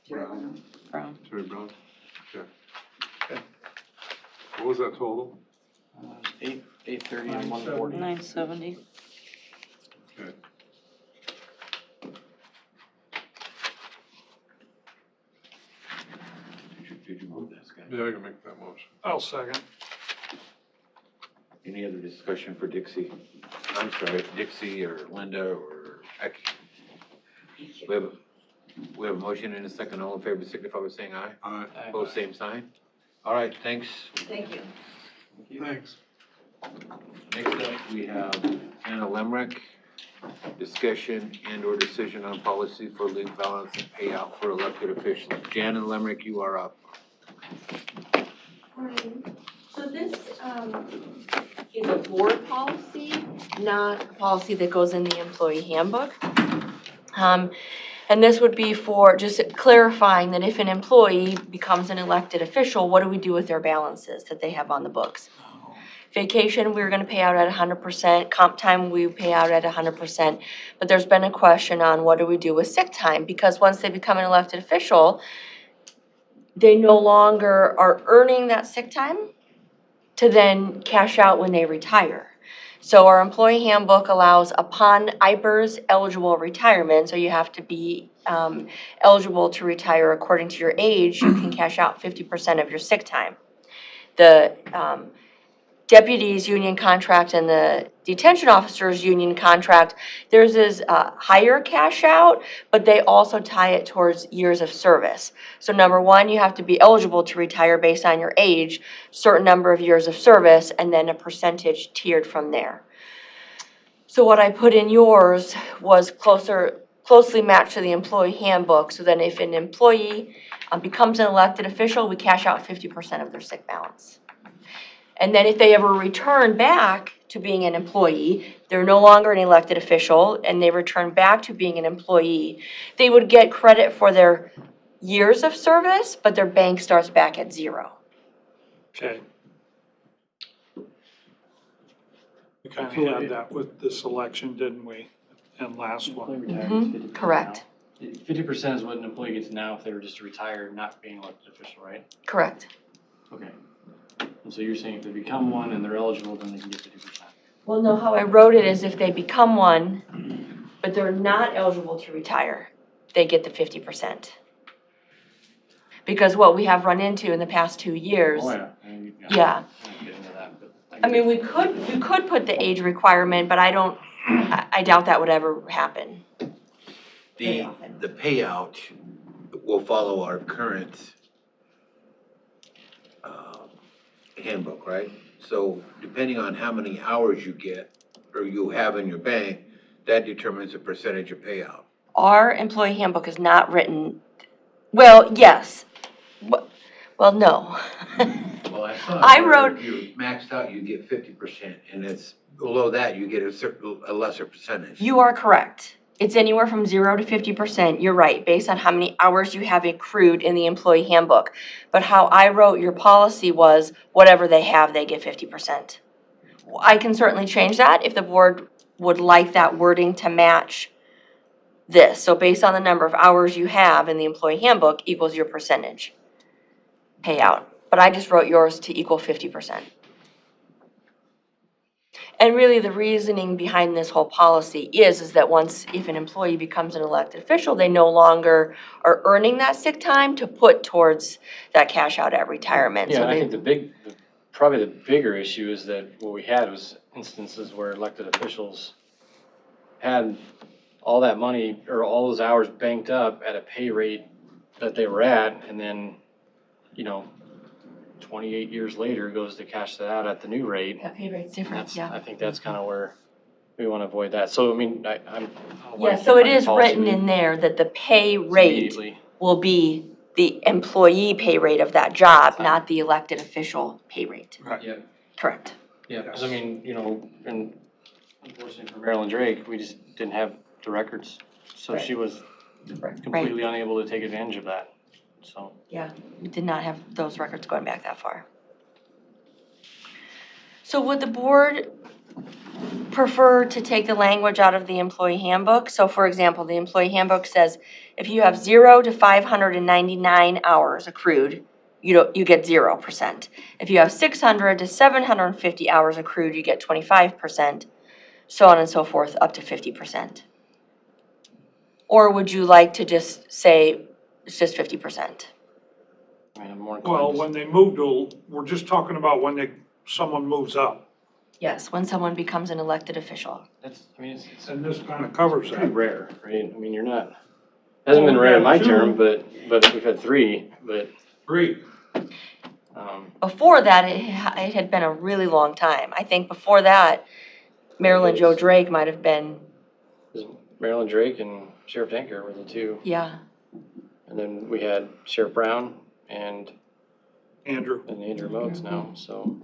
Brown? Brown. Terry Brown? Okay. What was that total? 830 and 140. 970. Okay. Did you move that, Scott? Yeah, I can make that motion. I'll second. Any other discussion for Dixie? I'm sorry, Dixie or Linda or Becky? We have a motion and a second. All in favor, signify by saying aye. Aye. Opposed, same sign. All right, thanks. Thank you. Thanks. Next up, we have Anna Lemrick. Discussion and or decision on policy for leave balance and payout for elected officials. Jan and Lemrick, you are up. So this is a board policy, not a policy that goes in the employee handbook. And this would be for just clarifying that if an employee becomes an elected official, what do we do with their balances that they have on the books? Vacation, we're gonna pay out at 100%, comp time, we pay out at 100%. But there's been a question on what do we do with sick time? Because once they become an elected official, they no longer are earning that sick time to then cash out when they retire. So our employee handbook allows upon IBER's eligible retirement, so you have to be eligible to retire according to your age, you can cash out 50% of your sick time. The deputies union contract and the detention officers union contract, theirs is higher cash out, but they also tie it towards years of service. So number one, you have to be eligible to retire based on your age, certain number of years of service, and then a percentage tiered from there. So what I put in yours was closely matched to the employee handbook, so then if an employee becomes an elected official, we cash out 50% of their sick balance. And then if they ever return back to being an employee, they're no longer an elected official, and they return back to being an employee, they would get credit for their years of service, but their bank starts back at 0. Okay. We kind of had that with this election, didn't we? And last one. Employee retirement is 50% Correct. now. 50% is what an employee gets now if they were just retired, not being elected official, right? Correct. Okay. And so you're saying if they become one and they're eligible, then they can get 50%? Well, no, how I wrote it is if they become one, but they're not eligible to retire, they get the 50%. Because what we have run into in the past 2 years. Oh, yeah. I mean, Yeah. I won't get into that, but I I mean, we could put the age requirement, but I doubt that would ever happen. The payout will follow our current handbook, right? So depending on how many hours you get or you have in your bank, that determines the percentage of payout. Our employee handbook is not written, well, yes. Well, no. Well, I thought I wrote- if you're maxed out, you get 50%, and it's below that, you get a lesser percentage. You are correct. It's anywhere from 0 to 50%, you're right, based on how many hours you have accrued in the employee handbook. But how I wrote your policy was, whatever they have, they get 50%. I can certainly change that if the board would like that wording to match this. So based on the number of hours you have in the employee handbook equals your percentage payout. But I just wrote yours to equal 50%. And really, the reasoning behind this whole policy is that if an employee becomes an elected official, they no longer are earning that sick time to put towards that cash out at retirement. Yeah, So and I they, think probably the bigger issue is that what we had was instances where elected officials had all that money or all those hours banked up at a pay rate that they were at, and then, 28 years later goes to cash that out at the new rate. that pay rate's different, yeah. I think that's kind of where we want to avoid that. So, I mean, I'm. Yeah, so it is written in there that the pay rate Immediately. will be the employee pay rate of that job, not the elected official pay rate. Right. Yeah, Correct. yeah, because I mean, and unfortunately for Marilyn Drake, we just didn't have the records. So Right. she was Right. completely unable to take advantage of that, so. Yeah, we did not have those records going back that far. So would the board prefer to take the language out of the employee handbook? So for example, the employee handbook says if you have 0 to 599 hours accrued, you get 0%. If you have 600 to 750 hours accrued, you get 25%, so on and so forth, up to 50%. Or would you like to just say it's just 50%? I mean, I'm more Well, inclined when they move to, we're just talking about when someone moves up, Yes, when someone becomes an elected official. it's and this kind of covers pretty that. rare, right? I mean, you're not, hasn't been rare in my term, but we've had 3, but, 3. Before that, it had been a really long time. I think before that, Marilyn Jo Drake might have been, Marilyn Drake and Sheriff Denker were the 2. yeah. And then we had Sheriff Brown and Andrew. Andrew Moats now, so.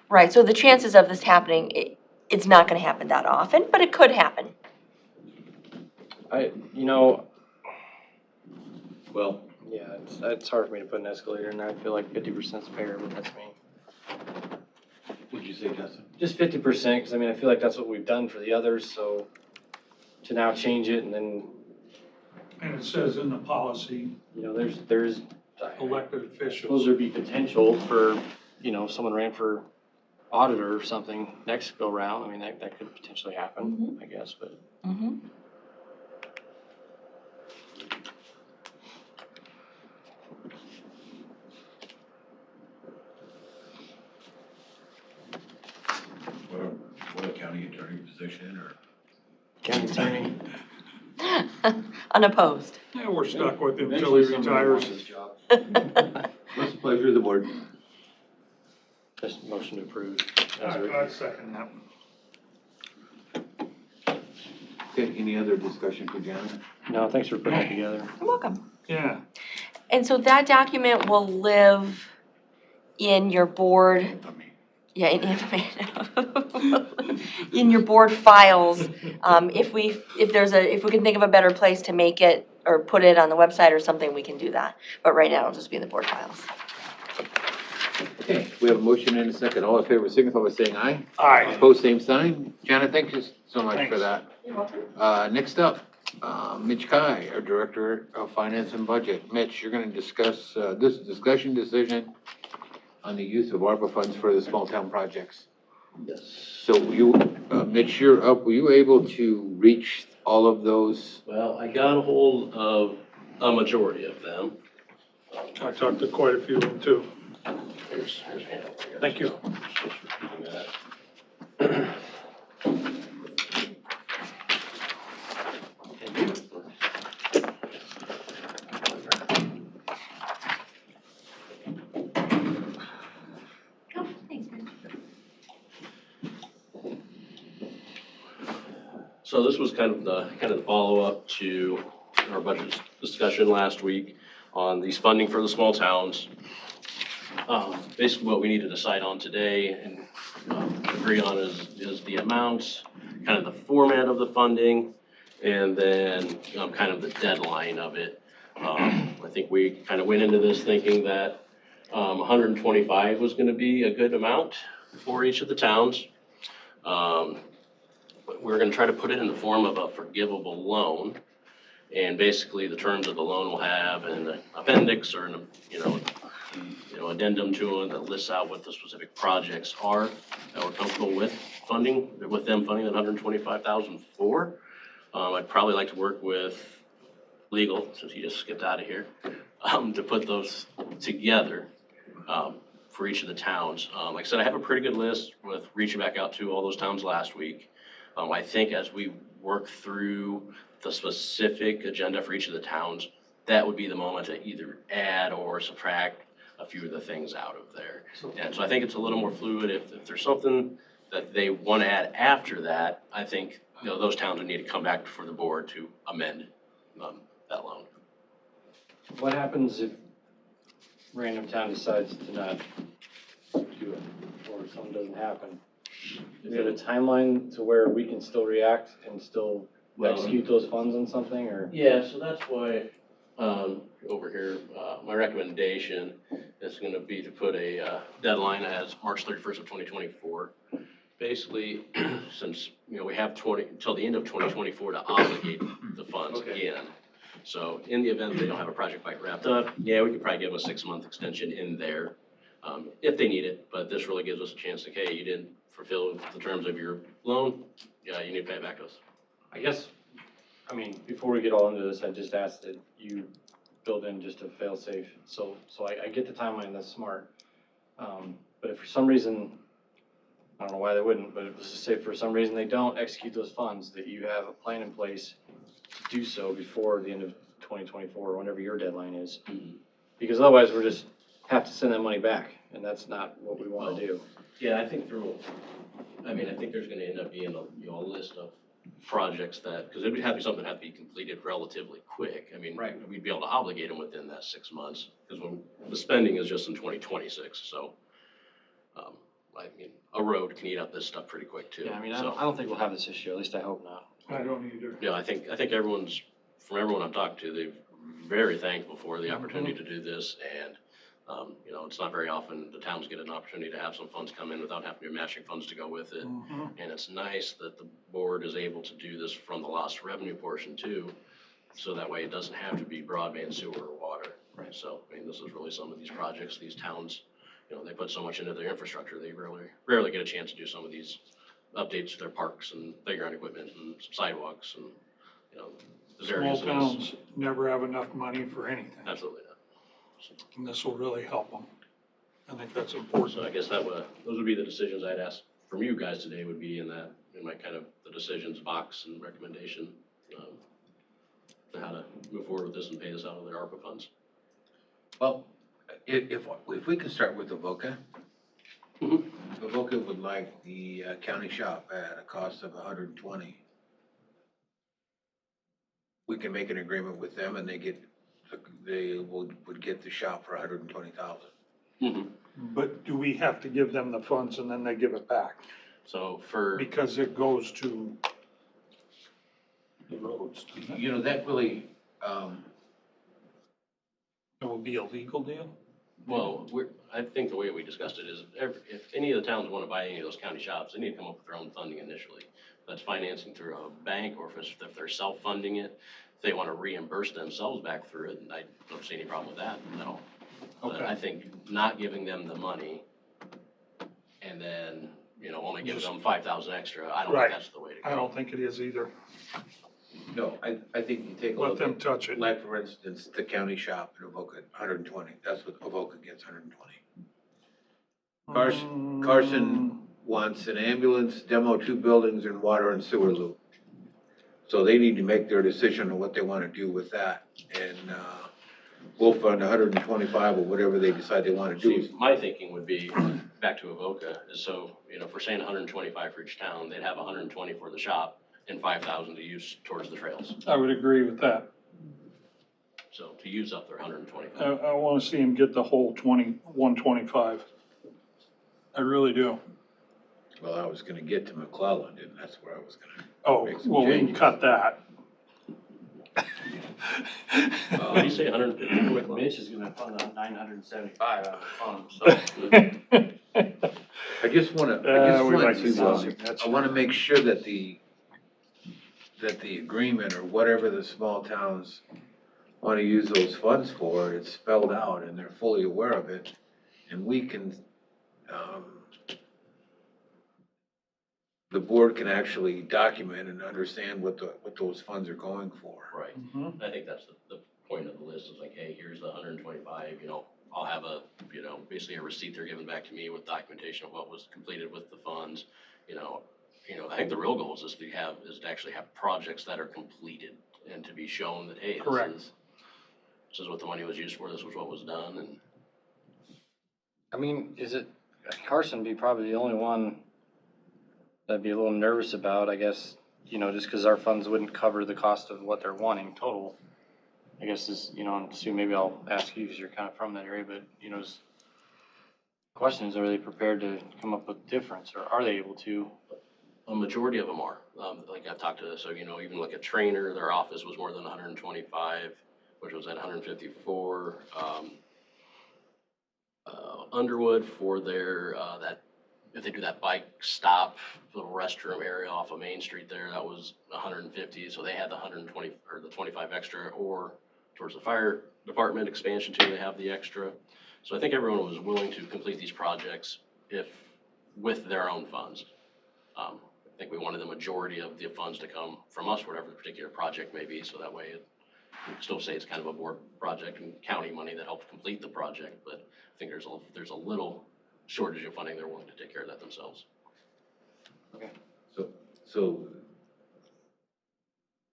Right, so the chances of this happening, it's not gonna happen that often, but it could happen. Well. Yeah, it's hard for me to put an escalator in there. I feel like 50% is fair, but that's me. What'd you say, Justin? Just 50%, because I mean, I feel like that's what we've done for the others, so to now change it and then, And it says in the policy, there's. elected I suppose officials. there'd be potential for, if someone ran for auditor or something next go round. I mean, that could potentially happen, I guess, but. Mm-hmm. What a county attorney position or? County attorney. Unopposed. Yeah, we're stuck with him until he retires. What's the pleasure of the board? Just motion to approve. I'd second that. Okay, any other discussion for Janet? No, thanks for putting it together. You're welcome. Yeah. And so that document will live in your board, yeah, in your board files. If we can think of a better place to make it or put it on the website or something, we can do that. But right now, it'll just be in the board files. Okay, we have a motion and a second. All in favor, signify by saying aye. Aye. Opposed, same sign. Janet, thank you so much for Thanks. that. You're welcome. Next up, Mitch Kai, our Director of Finance and Budget. Mitch, you're gonna discuss, this discussion decision on the use of ARPA funds for the small town projects. Yes. So you, Mitch, you're up. Were you able to reach all of those? Well, I got a hold of a majority of them. I talked to quite a few of them too. Here's a handout for you. Thank you. Oh, thanks, man. So this was kind of the follow-up to our budget discussion last week on these funding for the small towns. Basically what we need to decide on today and agree on is the amounts, kind of the format of the funding, and then kind of the deadline of it. I think we kind of went into this thinking that 125 was going to be a good amount for each of the towns. We're going to try to put it in the form of a forgivable loan. And basically the terms of the loan will have an appendix or an, addendum to it that lists out what the specific projects are that we're comfortable with them funding that 125,000 for. I'd probably like to work with legal, since he just skipped out of here, to put those together for each of the towns. Like I said, I have a pretty good list with reaching back out to all those towns last week. I think as we work through the specific agenda for each of the towns, that would be the moment to either add or subtract a few of the things out of there. And so I think it's a little more fluid. If there's something that they want to add after that, I think those towns would need to come back before the board to amend that loan. What happens if random town decides to not do it, or something doesn't happen? Is there a timeline to where we can still react and still execute those funds on something, or? Yeah, so that's why, over here, my recommendation is gonna be to put a deadline as March 31st of 2024. Basically, since, we have until the end of 2024 to obligate the funds again. So in the event they don't have a project quite wrapped up, yeah, we could probably give them a 6-month extension in there, if they need it, but this really gives us a chance to, hey, you didn't fulfill the terms of your loan, yeah, you need to pay it back to us. I guess, before we get all into this, I just asked that you build in just a fail-safe, so I get the timeline, that's smart. But if for some reason, I don't know why they wouldn't, but let's just say for some reason they don't execute those funds, that you have a plan in place to do so before the end of 2024, or whenever your deadline is. Because otherwise, we're just have to send that money back, and that's not what we want to do. Yeah, I think there's gonna end up being a list of projects that, because it would have to be something that have to be completed relatively quick. Right. We'd be able to obligate them within that 6 months, because when the spending is just in 2026, so. A road can eat up this stuff pretty quick too. Yeah, I don't think we'll have this issue, at least I hope not. I don't either. Yeah, I think from everyone I've talked to, they're very thankful for the opportunity to do this, and, it's not very often the towns get an opportunity to have some funds come in without having to be matching funds to go with it. And it's nice that the board is able to do this from the lost revenue portion too, so that way it doesn't have to be broadband, sewer, or water. Right. So, this is really some of these projects, these towns, they put so much into their infrastructure, they rarely get a chance to do some of these updates to their parks and playground equipment and sidewalks and, those Small areas. towns never have enough money for anything, Absolutely not. and this will really help them. I think that's important. So I guess those would be the decisions I'd ask from you guys today, would be in my kind of the decisions box and recommendation, to how to move forward with this and pay this out of their ARPA funds. Well, if we can start with Avoca. Avoca would like the county shop at a cost of 120. We can make an agreement with them, and they would get the shop for 120,000. But do we have to give them the funds and then they give it back? So Because it goes to the roads, doesn't it? That really, It will be a legal deal? well, I think the way we discussed it is, if any of the towns want to buy any of those county shops, they need to come up with their own funding initially. That's financing through a bank, or if they're self-funding it, if they want to reimburse themselves back through it, and I don't see any problem with that, no. But Okay. I think not giving them the money and then, only giving them 5,000 extra, I don't Right. think that's the way to go. I don't think it is either. no, I think you take a Let look them at, touch it. like, for instance, the county shop in Avoca, 120. That's what Avoca gets, 120. Carson wants an ambulance, demo 2 buildings, and water and sewer loop. So they need to make their decision on what they want to do with that. And we'll fund 125 or whatever they decide they want to do. See, my thinking would be, back to Avoca, is so, if we're saying 125 for each town, they'd have 120 for the shop and 5,000 to use towards the trails. I would agree with that. So to use up their 125. I wanna see him get the whole 125. I really do. Well, I was going to get to McClellan, and that's where I was going to. Oh, Make some well, we can changes. cut that. What do you say, 150? Mitch is gonna fund the 975 out of the fund, so. I just want to, we like to see I want to make sure that the agreement or whatever the small towns want to use those funds for, it's spelled out and they're fully aware of it. And we can, the board can actually document and understand what those funds are going for. Right. Mhm. I think that's the point of the list is like, hey, here's the 125, I'll have a, basically a receipt they're giving back to me with documentation of what was completed with the funds. I think the real goal is to actually have projects that are completed and to be shown that, hey, Correct. this is what the money was used for, this was what was done, and I mean, Carson be probably the only one that'd be a little nervous about, I guess, just because our funds wouldn't cover the cost of what they're wanting total. I guess and Sue, maybe I'll ask you because you're kind of from that area, but, question is, are they prepared to come up with difference or are they able to? a majority of them are. Like I've talked to, so even like a trainer, their office was more than 125, which was at 154. Underwood for their if they do that bike stop, the restroom area off of Main Street there, that was 150. So they had the 120 or the 25 extra, or towards the fire department expansion too, they have the extra. So I think everyone was willing to complete these projects with their own funds. I think we wanted the majority of the funds to come from us, whatever the particular project may be, so that way we can still say it's kind of a board project and county money that helped complete the project, but I think there's a little shortage of funding. They're willing to take care of that themselves. Okay. So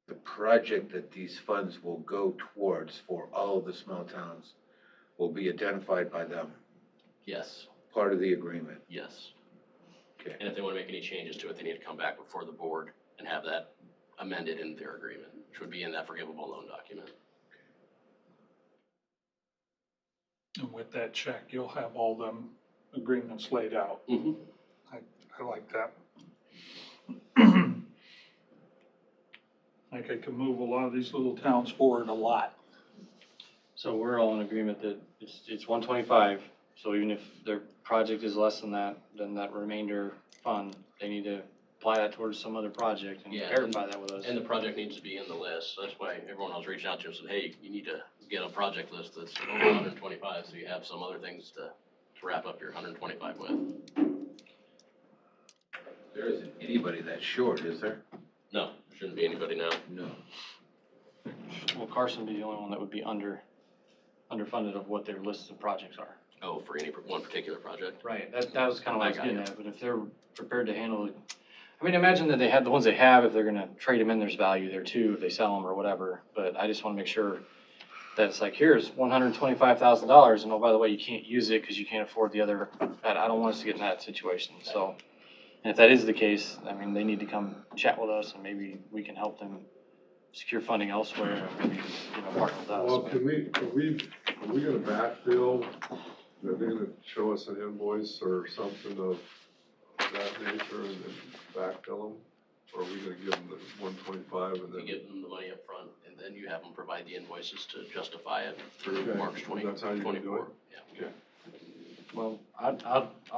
the project that these funds will go towards for all of the small towns will be identified by them, Yes, part of the agreement. yes. Okay. And if they want to make any changes to it, they need to come back before the board and have that amended in their agreement, which would be in that forgivable loan document. And with that check, you'll have all them agreements laid out. Mm-hmm. I like that. Like I can move a lot of these little towns forward a lot. So we're all in agreement that it's 125, so even if their project is less than that, then that remainder fund, they need to apply that towards some other project and verify that with us. And the project needs to be in the list. So that's why everyone I was reaching out to said, hey, you need to get a project list that's over 125, so you have some other things to wrap up your 125 with. There isn't anybody that's short, is there? No, there shouldn't be anybody now. No. Will Carson be the only one that would be underfunded of what their lists of projects are? Oh, for any one particular project? Right, that was kind of what I was I got getting you. at, but if they're prepared to handle it, I mean, imagine that they had the ones they have, if they're gonna trade them in, there's value there too, if they sell them or whatever, but I just wanna make sure that it's like, here's $125,000, and oh, by the way, you can't use it because you can't afford the other, I don't want us to get in that situation, so. And if that is the case, I mean, they need to come chat with us, and maybe we can help them secure funding elsewhere, or maybe, partner with us. Well, are we gonna backfill, are they gonna show us an invoice or something of that nature and then backfill them? Or are we gonna give them the 125 and You then? give them the money up front, and then you have them provide the invoices to justify it through Okay, March 2024. that's how you're gonna do it? Yeah. Okay. Well, I'll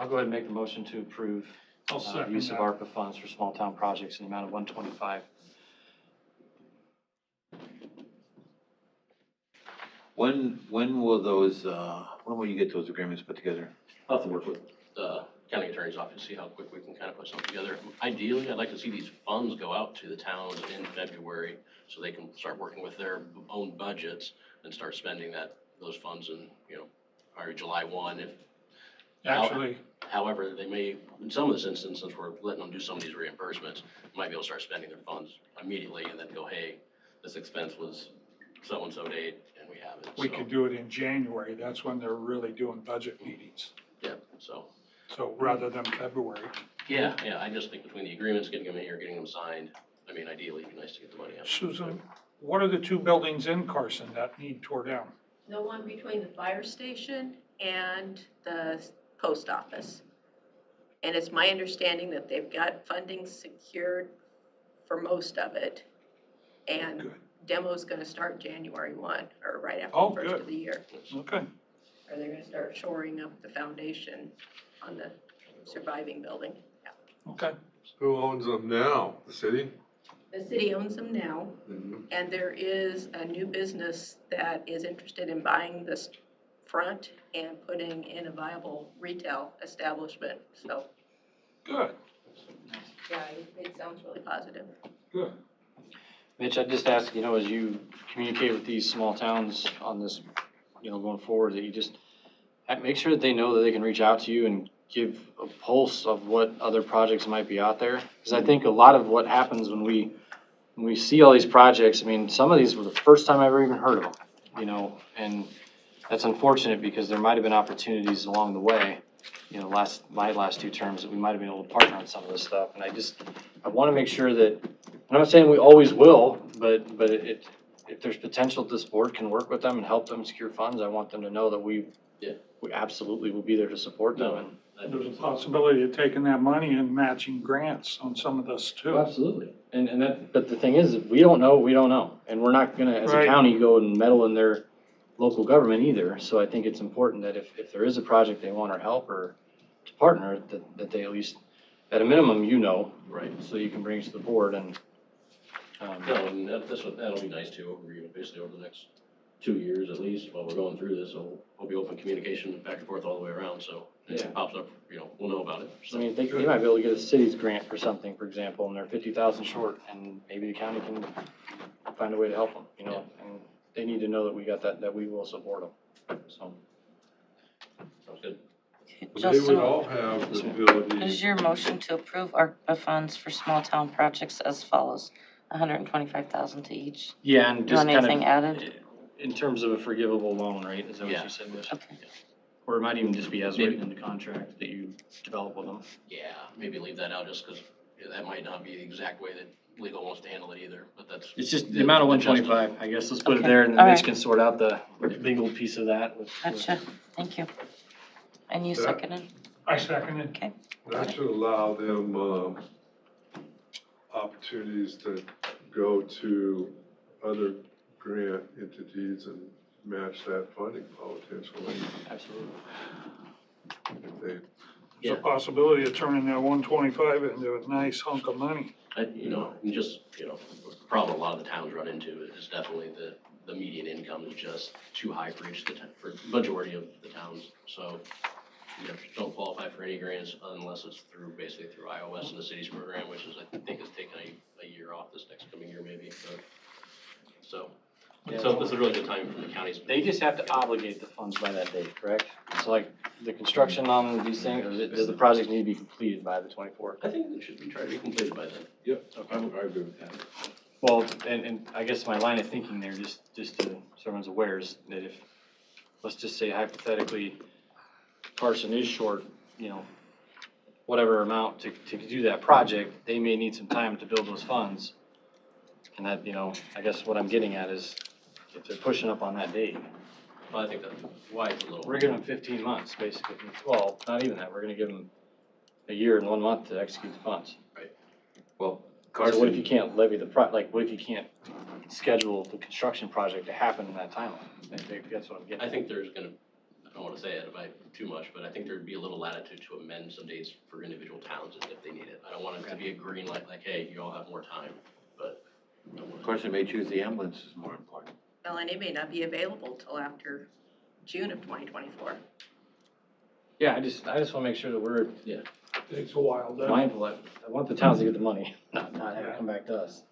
go ahead and make the motion to approve I'll second use of that. ARPA funds for small town projects in the amount of 125. When will you get those agreements put together? I'll have to work with the county attorney's office, see how quick we can kind of put something together. Ideally, I'd like to see these funds go out to the towns in February so they can start working with their own budgets and start spending those funds in, probably July 1. Actually, However, they may, in some of this instance, since we're letting them do some of these reimbursements, might be able to start spending their funds immediately and then go, hey, this expense was so-and-so date and we have it. We So, could do it in January, that's when they're really doing budget meetings. yeah, so, So rather than February. yeah, I just think between the agreements, getting them in here, getting them signed, I mean, ideally, it'd be nice to get the money out. Susan, what are the two buildings in Carson that need tore down? The one between the fire station and the post office. And it's my understanding that they've got funding secured for most of it. And Good. demo's gonna start January 1, or right after Oh, the first good. of the year. Okay, Or they're gonna start shoring up the foundation on the surviving building. Yeah. okay. Who owns them now? The city? The city owns them now, Mhm. and there is a new business that is interested in buying this front and putting in a viable retail establishment, so, Good, yeah, it sounds really positive. good. Mitch, I'd just ask, as you communicate with these small towns on this, going forward, that you just make sure that they know that they can reach out to you and give a pulse of what other projects might be out there. Because I think a lot of what happens when we see all these projects, I mean, some of these were the first time I ever even heard of them, and that's unfortunate because there might have been opportunities along the way, my last two terms that we might have been able to partner on some of this stuff. And I want to make sure that, I'm not saying we always will, but if there's potential, this board can work with them and help them secure funds. I want them to know that we absolutely will be there to support them. There's a possibility of taking that money and matching grants on some of this too. Absolutely. But the thing is, if we don't know, we don't know. And we're not gonna, as a Right. county, go and meddle in their local government either. So I think it's important that if there is a project they want our help or to partner, that they at least, at a minimum, Right. so you can bring it to the board and, No, and that'll be nice too, basically over the next 2 years at least, while we're going through this, so we'll be open communication back and forth all the way around, so if Yeah. it pops up, we'll know about it. I So, mean, they might be able to get a city's grant for something, for example, and they're 50,000 short, and maybe the county can find a way to help them, and they need to know that we got that we will support them, so. sounds good. They would Justin, all have the ability. is your motion to approve ARPA funds for small town projects as follows? 125,000 to each. Yeah, and Do you just want kind anything of, added? in terms of a forgivable loan, right, is that what Yeah. you said, Mitch? Okay. Or it might even just be as written in the contract that you develop with them. Yeah, maybe leave that out just because that might not be the exact way that legal wants to handle it either, but that's. It's just the amount of 125, I guess, let's put it Okay, there, and then all Mitch right. can sort out the legal piece of that with. Gotcha, thank you. And you That- seconded? I second it. Okay. That should allow them, opportunities to go to other grant entities and match that funding potentially. Absolutely. If they, There's a possibility of turning that 125 into a nice hunk of money. The problem a lot of the towns run into is definitely the median income is just too high for for majority of the towns. So, don't qualify for any grants unless it's basically through iOS and the city's program, which is, I think, is taking a year off this next coming year maybe. So this is a really good time for the counties. They just have to obligate the funds by that date, correct? So like, the construction on these things, or does the project need to be completed by the 24th? I think it should be tried to be completed by then. yep, I agree with that. Well, and I guess my line of thinking there, just so everyone's aware, is that if, let's just say hypothetically, Carson is short, whatever amount to do that project, they may need some time to build those funds. And that, I guess what I'm getting at is, if they're pushing up on that date, Well, I think that's why it's a little. we're giving them 15 months, basically. Well, not even that, we're gonna give them a year and 1 month to execute the funds. Well, So what if you can't levy what if you can't schedule the construction project to happen in that timeline? That's what I'm getting I at. think there's I don't want to say it about too much, but I think there'd be a little latitude to amend some dates for individual towns if they need it. I don't want it to be a green light, like, hey, you all have more time, but. Carson may choose the ambulance is more important. Well, and it may not be available till after June of 2024. Yeah, I just wanna make sure that we're Takes a while, doesn't it? mindful. I want the towns to get the money, not have it come back to us,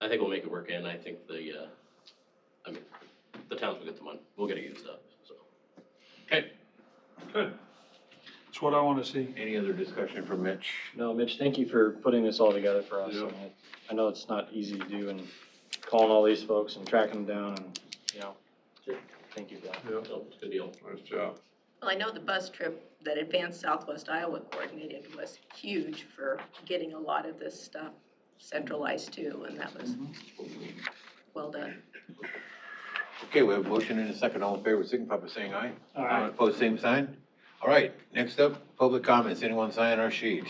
I think we'll make it work, and I think the towns will get the money. We'll get it used up, so. That's what I want to see. Any other discussion from Mitch? No, Mitch, thank you for putting this all together for us. Yeah. I mean, I know it's not easy to do and calling all these folks and tracking them down and, you know, thank you for that. Yeah, So, it's a good deal. nice job. Well, I know the bus trip that Advanced Southwest Iowa coordinated was huge for getting a lot of this stuff centralized too, and that was well done. Okay, we have a motion and a second. All in favor, signify by saying aye. Aye. Opposed, same sign. All right, next up, public comments. Anyone sign our sheet?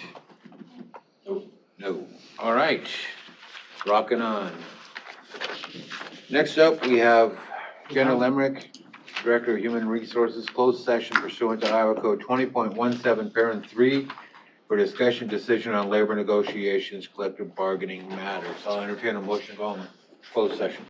No. All right, rocking on. Next up, we have Jenna Lemrick, Director of Human Resources, closed session pursuant to Iowa Code 20.17, Parent 3, for discussion decision on labor negotiations, collective bargaining matters. I'll entertain a motion to go in closed session.